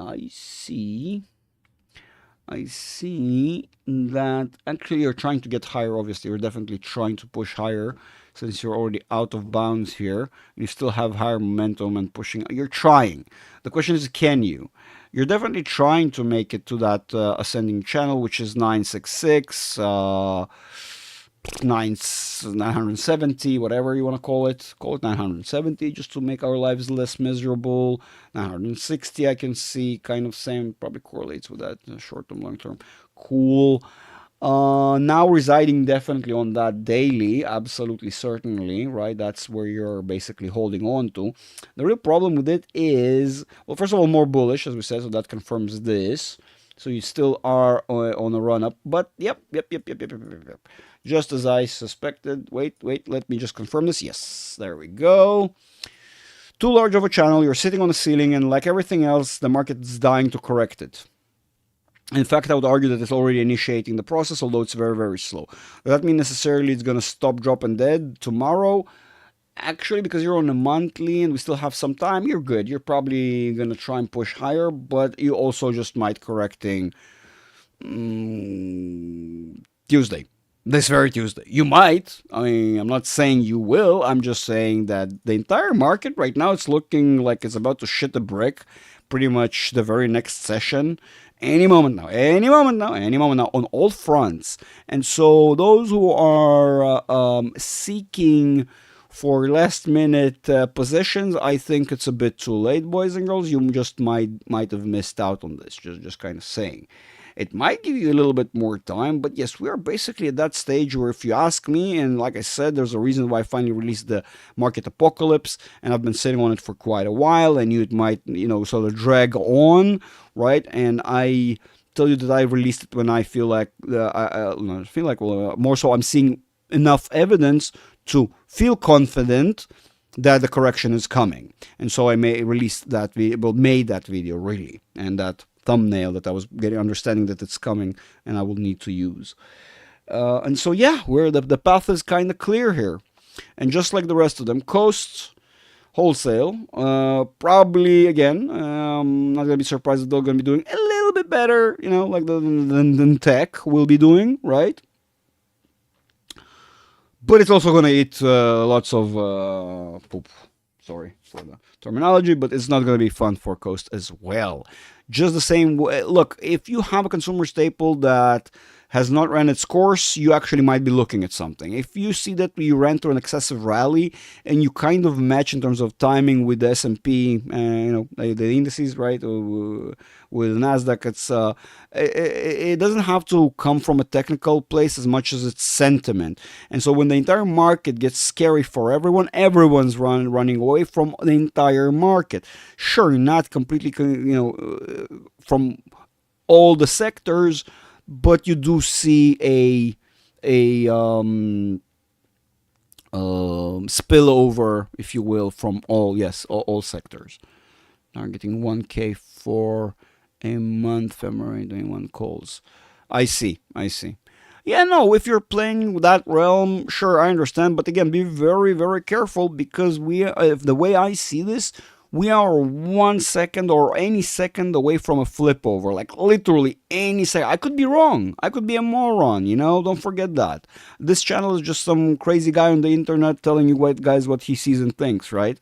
that actually you're trying to get higher. Obviously, you're definitely trying to push higher since you're already out of bounds here. You still have higher momentum and pushing. You're trying. The question is, can you? You're definitely trying to make it to that ascending channel, which is 966, 970, whatever you want to call it. Call it 970 just to make our lives less miserable. 960, I can see kind of same, probably correlates with that short term, long term. Cool. Now residing definitely on that daily, absolutely certainly, right? That's where you're basically holding on to. The real problem with it is, well, first of all, more bullish, as we said, so that confirms this. So you still are on a run up, but yep. Just as I suspected. Wait, let me just confirm this. Yes, there we go. Too large of a channel, you're sitting on the ceiling, and like everything else, the market is dying to correct it. In fact, I would argue that it's already initiating the process, although it's very, very slow. Does that mean necessarily it's going to stop, drop, and dead tomorrow? Actually, because you're on a monthly and we still have some time, you're good. You're probably going to try and push higher, but you also just might correcting Tuesday. this very Tuesday. You might. I mean, I'm not saying you will. I'm just saying that the entire market right now, it's looking like it's about to shit a brick pretty much the very next session. Any moment now, any moment now, any moment now, on all fronts. And so those who are seeking for last minute positions, I think it's a bit too late, boys and girls. You just might have missed out on this. Just kind of saying. It might give you a little bit more time, but yes, we are basically at that stage where, if you ask me, and like I said, there's a reason why I finally released the Market Apocalypse, and I've been sitting on it for quite a while. I knew it might, sort of drag on, right? And I tell you that I released it when I feel like, more so I'm seeing enough evidence to feel confident that the correction is coming. And so I made that video really, and that thumbnail that I was getting, understanding that it's coming and I will need to use. And so yeah, the path is kind of clear here. And just like the rest of them, Coast, wholesale, probably again, not gonna be surprised that they're gonna be doing a little bit better, like than tech will be doing, right? But it's also gonna eat lots of poop. Sorry for the terminology, but it's not going to be fun for Coast as well. Just the same way, look, if you have a consumer staple that has not ran its course, you actually might be looking at something. If you see that you ran through an excessive rally and you kind of match in terms of timing with the S&P, the indices, right, with Nasdaq, it doesn't have to come from a technical place as much as it's sentiment. And so when the entire market gets scary for everyone, everyone's running away from the entire market. Sure, not completely, from all the sectors, but you do see a spillover, if you will, from all sectors. Targeting 1K for a month, February 21 calls. I see. Yeah, no, if you're playing that realm, sure, I understand. But again, be very, very careful, because the way I see this, we are 1 second or any second away from a flip over. Like literally any second. I could be wrong. I could be a moron, don't forget that. This channel is just some crazy guy on the internet telling you what he sees and thinks, right?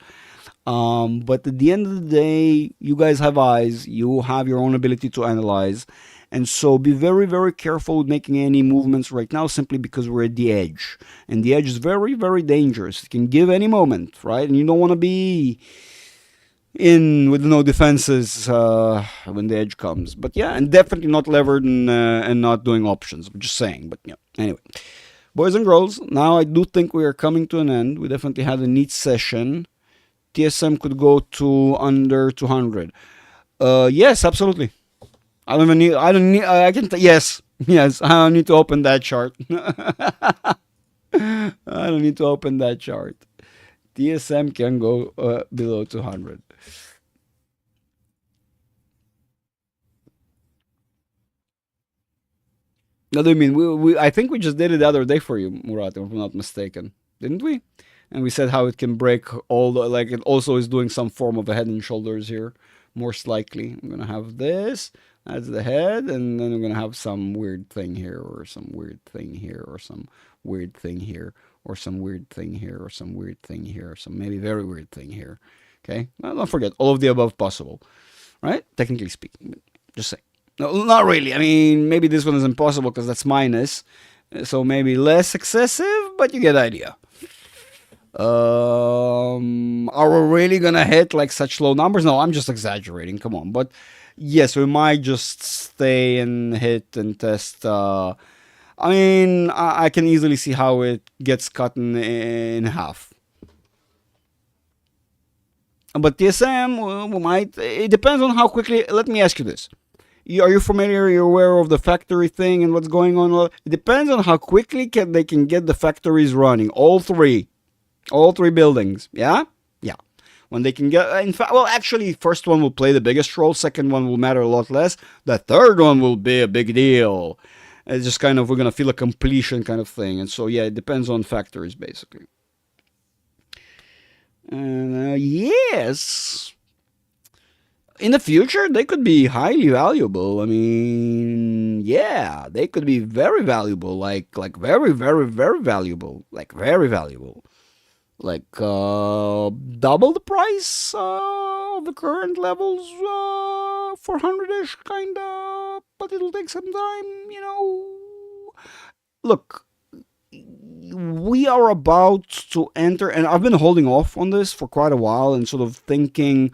But at the end of the day, you guys have eyes. You have your own ability to analyze. And so be very, very careful with making any movements right now, simply because we're at the edge. And the edge is very, very dangerous. It can give any moment, right? And you don't want to be in with no defenses when the edge comes. But yeah, and definitely not levered and not doing options. I'm just saying. But yeah, anyway. Boys and girls, now I do think we are coming to an end. We definitely had a neat session. TSM could go to under 200. Yes, absolutely. I don't need, yes, I don't need to open that chart. I don't need to open that chart. TSM can go below 200. What do you mean? I think we just did it the other day for you, Murat, if I'm not mistaken. Didn't we? And we said how it can break like it also is doing some form of a head and shoulders here, most likely. I'm going to have this. That's the head, and then I'm going to have some weird thing here, or some weird thing here, or some weird thing here, or some weird thing here, or some weird thing here, or some maybe very weird thing here. Okay? Now, don't forget, all of the above possible. Right? Technically speaking. Just saying. No, not really. I mean, maybe this one is impossible because that's minus. So maybe less excessive, but you get the idea. Are we really gonna hit like such low numbers? No, I'm just exaggerating. Come on. But yes, we might just stay and hit and test. I mean, I can easily see how it gets cut in half. But TSM, we might. It depends on how quickly. Let me ask you this. Are you familiar? Are you aware of the factory thing and what's going on? Well, it depends on how quickly they can get the factories running. All three buildings. Yeah? Yeah. When they can get, in fact, well, actually, first one will play the biggest role. Second one will matter a lot less. The third one will be a big deal. It's just kind of, we're going to feel a completion kind of thing. And so, yeah, it depends on factories, basically. And yes. In the future, they could be highly valuable. I mean, yeah, they could be very valuable, like very, very, very valuable, like very valuable, like double the price of the current levels, 400-ish, kinda. But it'll take some time, you know. Look, we are about to enter, and I've been holding off on this for quite a while and sort of thinking,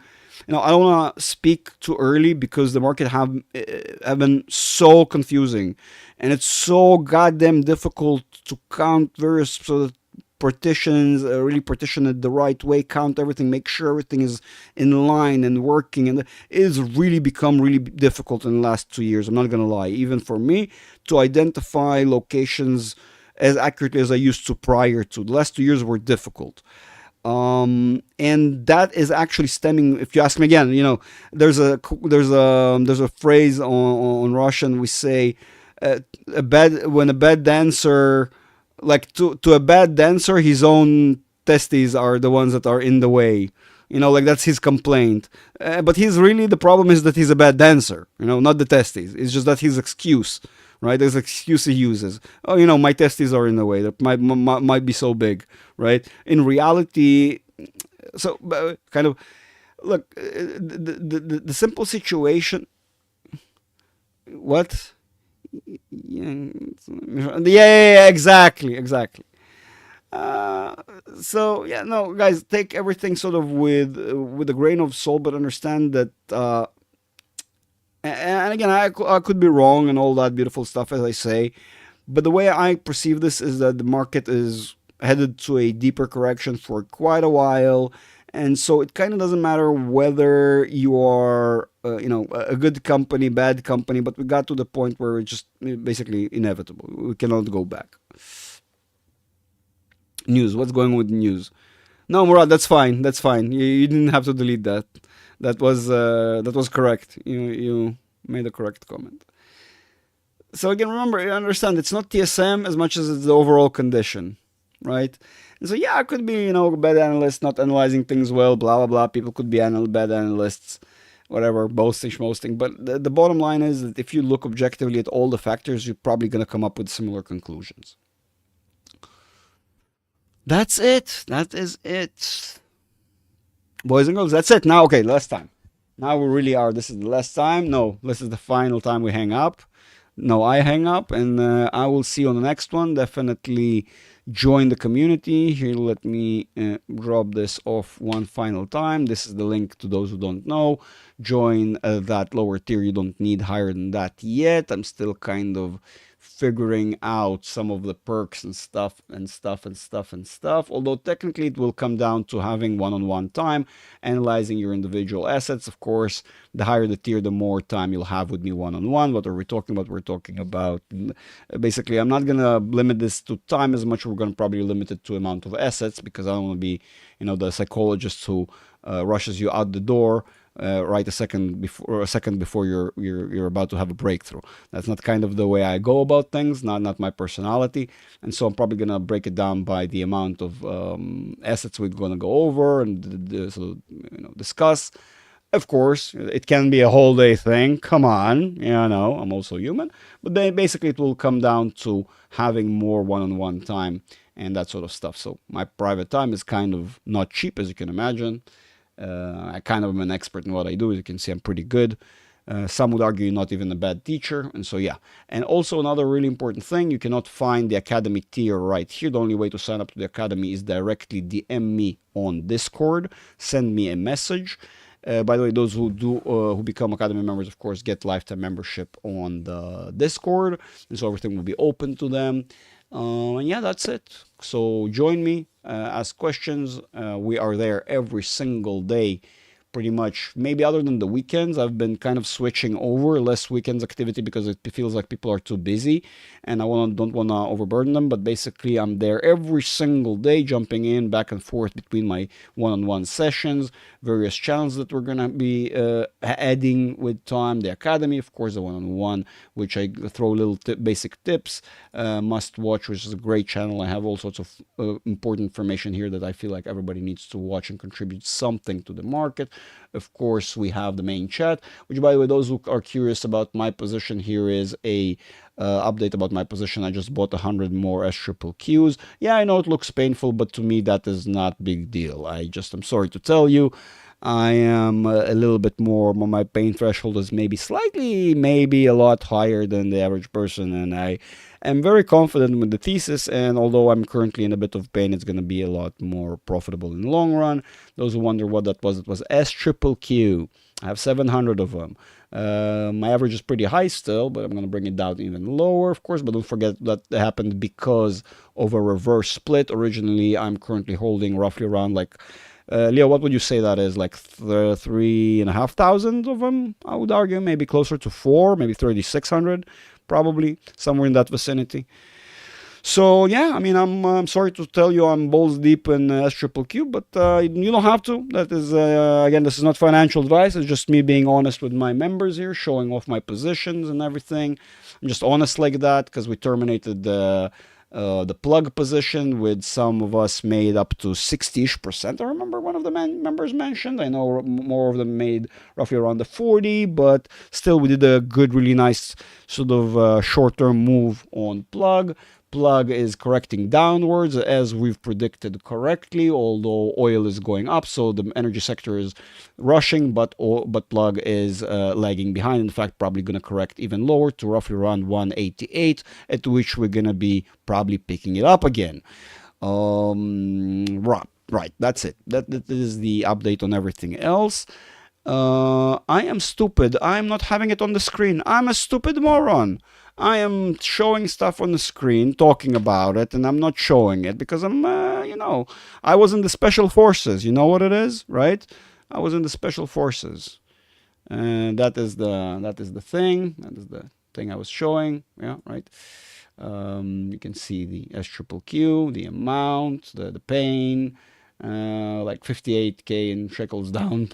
I don't want to speak too early because the market have been so confusing, and it's so goddamn difficult to count various sort of partitions, really partition it the right way, count everything, make sure everything is in line and working, and it has really become really difficult in the last 2 years. I'm not gonna lie, even for me to identify locations as accurately as I used to prior to. The last 2 years were difficult. And that is actually stemming. If you ask me again, there's a phrase on Russian. We say, when a bad dancer, like to a bad dancer, his own testes are the ones that are in the way. Like that's his complaint. But he's really, the problem is that he's a bad dancer. Not the testes. It's just that his excuse, right? There's an excuse he uses. Oh, my testes are in the way. That might be so big, right? In reality, so kind of look, the simple situation. What? Yeah, exactly. So yeah, no, guys, take everything sort of with a grain of salt, but understand that. And again, I could be wrong and all that beautiful stuff, as I say, but the way I perceive this is that the market is headed to a deeper correction for quite a while, and so it kind of doesn't matter whether you are, a good company, bad company, but we got to the point where it's just basically inevitable. We cannot go back. News. What's going on with the news? No, Murad, that's fine. That's fine. You didn't have to delete that. That was correct. You made a correct comment. So again, remember, you understand, it's not TSM as much as it's the overall condition, right? And so yeah, I could be, bad analyst, not analyzing things well, blah blah blah. People could be bad analysts, whatever, boasting, schmosting. But the bottom line is that if you look objectively at all the factors, you're probably gonna come up with similar conclusions. That's it. That is it. Boys and girls, that's it. Now, okay, last time. Now we really are. This is the last time. No, this is the final time we hang up. No, I hang up, and I will see you on the next one. Definitely join the community. Here, let me drop this off one final time. This is the link to those who don't know. Join that lower tier. You don't need higher than that yet. I'm still kind of figuring out some of the perks and stuff and stuff and stuff and stuff. Although technically it will come down to having one-on-one time, analyzing your individual assets. Of course, the higher the tier, the more time you'll have with me one-on-one. What are we talking about? We're talking about basically, I'm not gonna limit this to time as much. We're gonna probably limit it to amount of assets because I don't want to be, the psychologist who rushes you out the door right a second before you're about to have a breakthrough. That's not kind of the way I go about things. Not my personality, and so I'm probably gonna break it down by the amount of assets we're gonna go over and so, discuss. Of course, it can be a whole day thing. Come on, I'm also human. But then basically, it will come down to having more one-on-one time and that sort of stuff. So my private time is kind of not cheap, as you can imagine. I kind of am an expert in what I do. As you can see, I'm pretty good. Some would argue not even a bad teacher. And so, yeah. And also another really important thing, you cannot find the Academy tier right here. The only way to sign up to the Academy is directly DM me on Discord. Send me a message. By the way, those who become Academy members, of course, get lifetime membership on the Discord. And so everything will be open to them. And yeah, that's it. So join me, ask questions. We are there every single day, pretty much. Maybe other than the weekends, I've been kind of switching over less weekends activity because it feels like people are too busy, and I don't want to overburden them. But basically, I'm there every single day, jumping in back and forth between my one-on-one sessions, various channels that we're gonna be adding with time. The Academy, of course, the one-on-one, which I throw little basic tips. Must watch, which is a great channel. I have all sorts of important information here that I feel like everybody needs to watch and contribute something to the market. Of course, we have the main chat, which, by the way, those who are curious about my position, here is a update about my position. I just bought 100 more S triple Qs. Yeah, I know it looks painful, but to me that is not big deal. I'm sorry to tell you, I am a little bit more, my pain threshold is maybe a lot higher than the average person, and I am very confident with the thesis, and although I'm currently in a bit of pain, it's going to be a lot more profitable in the long run. Those who wonder what that was, it was S triple Q. I have 700 of them. My average is pretty high still, but I'm going to bring it down even lower, of course. But don't forget that happened because of a reverse split. Originally, I'm currently holding roughly around like, Leo, what would you say that is? Like 3,500 of them, I would argue. Maybe closer to 4, maybe 3,600, probably somewhere in that vicinity. So yeah, I mean, I'm sorry to tell you I'm balls deep in S triple Q, but you don't have to. That is, again, this is not financial advice. It's just me being honest with my members here, showing off my positions and everything. I'm just honest like that because we terminated the plug position with some of us made up to 60-ish%. I remember one of the members mentioned. I know more of them made roughly around the 40, but still we did a good, really nice sort of short-term move on plug. Plug is correcting downwards as we've predicted correctly, although oil is going up, so the energy sector is rushing, but plug is lagging behind. In fact, probably going to correct even lower to roughly around 188, at which we're going to be probably picking it up again. Right, that's it. That is the update on everything else. I am stupid. I'm not having it on the screen. I'm a stupid moron. I am showing stuff on the screen, talking about it, and I'm not showing it because I'm, I was in the special forces. You know what it is, right? I was in the special forces, and that is the thing. That is the thing I was showing. Yeah, right. You can see the S triple Q, the amount, the pain. Like 58k in shekels down,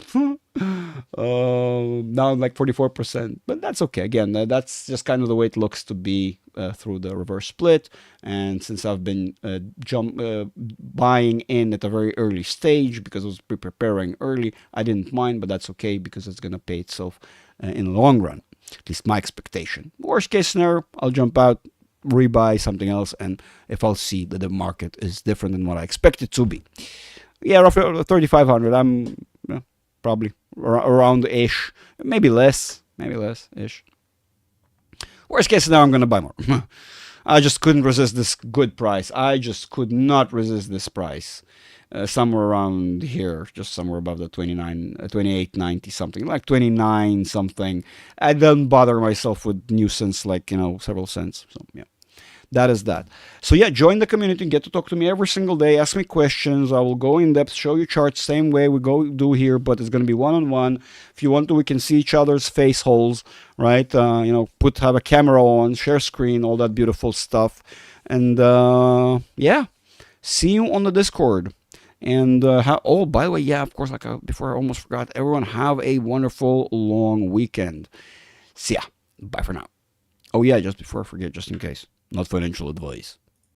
down like 44%, but that's okay. Again, that's just kind of the way it looks to be through the reverse split. And since I've been buying in at a very early stage because I was preparing early, I didn't mind, but that's okay because it's gonna pay itself in the long run. At least my expectation. Worst case scenario, I'll jump out, rebuy something else, and if I'll see that the market is different than what I expect it to be. Yeah, roughly 3,500. I'm probably around ish, maybe less ish. Worst case scenario, I'm gonna buy more. I just couldn't resist this good price. I just could not resist this price. Somewhere around here, just somewhere above the 28.90 something, like 29 something. I don't bother myself with nuisance like several cents. So yeah. That is that. So yeah, join the community, get to talk to me every single day, ask me questions. I will go in depth, show you charts, same way we do here, but it's going to be one-on-one. If you want to, we can see each other's face holes, right? Have a camera on, share screen, all that beautiful stuff. And yeah, see you on the Discord. And by the way, yeah, of course, before I almost forgot, everyone have a wonderful long weekend. See ya. Bye for now. Oh yeah, just before I forget, just in case. Not financial advice.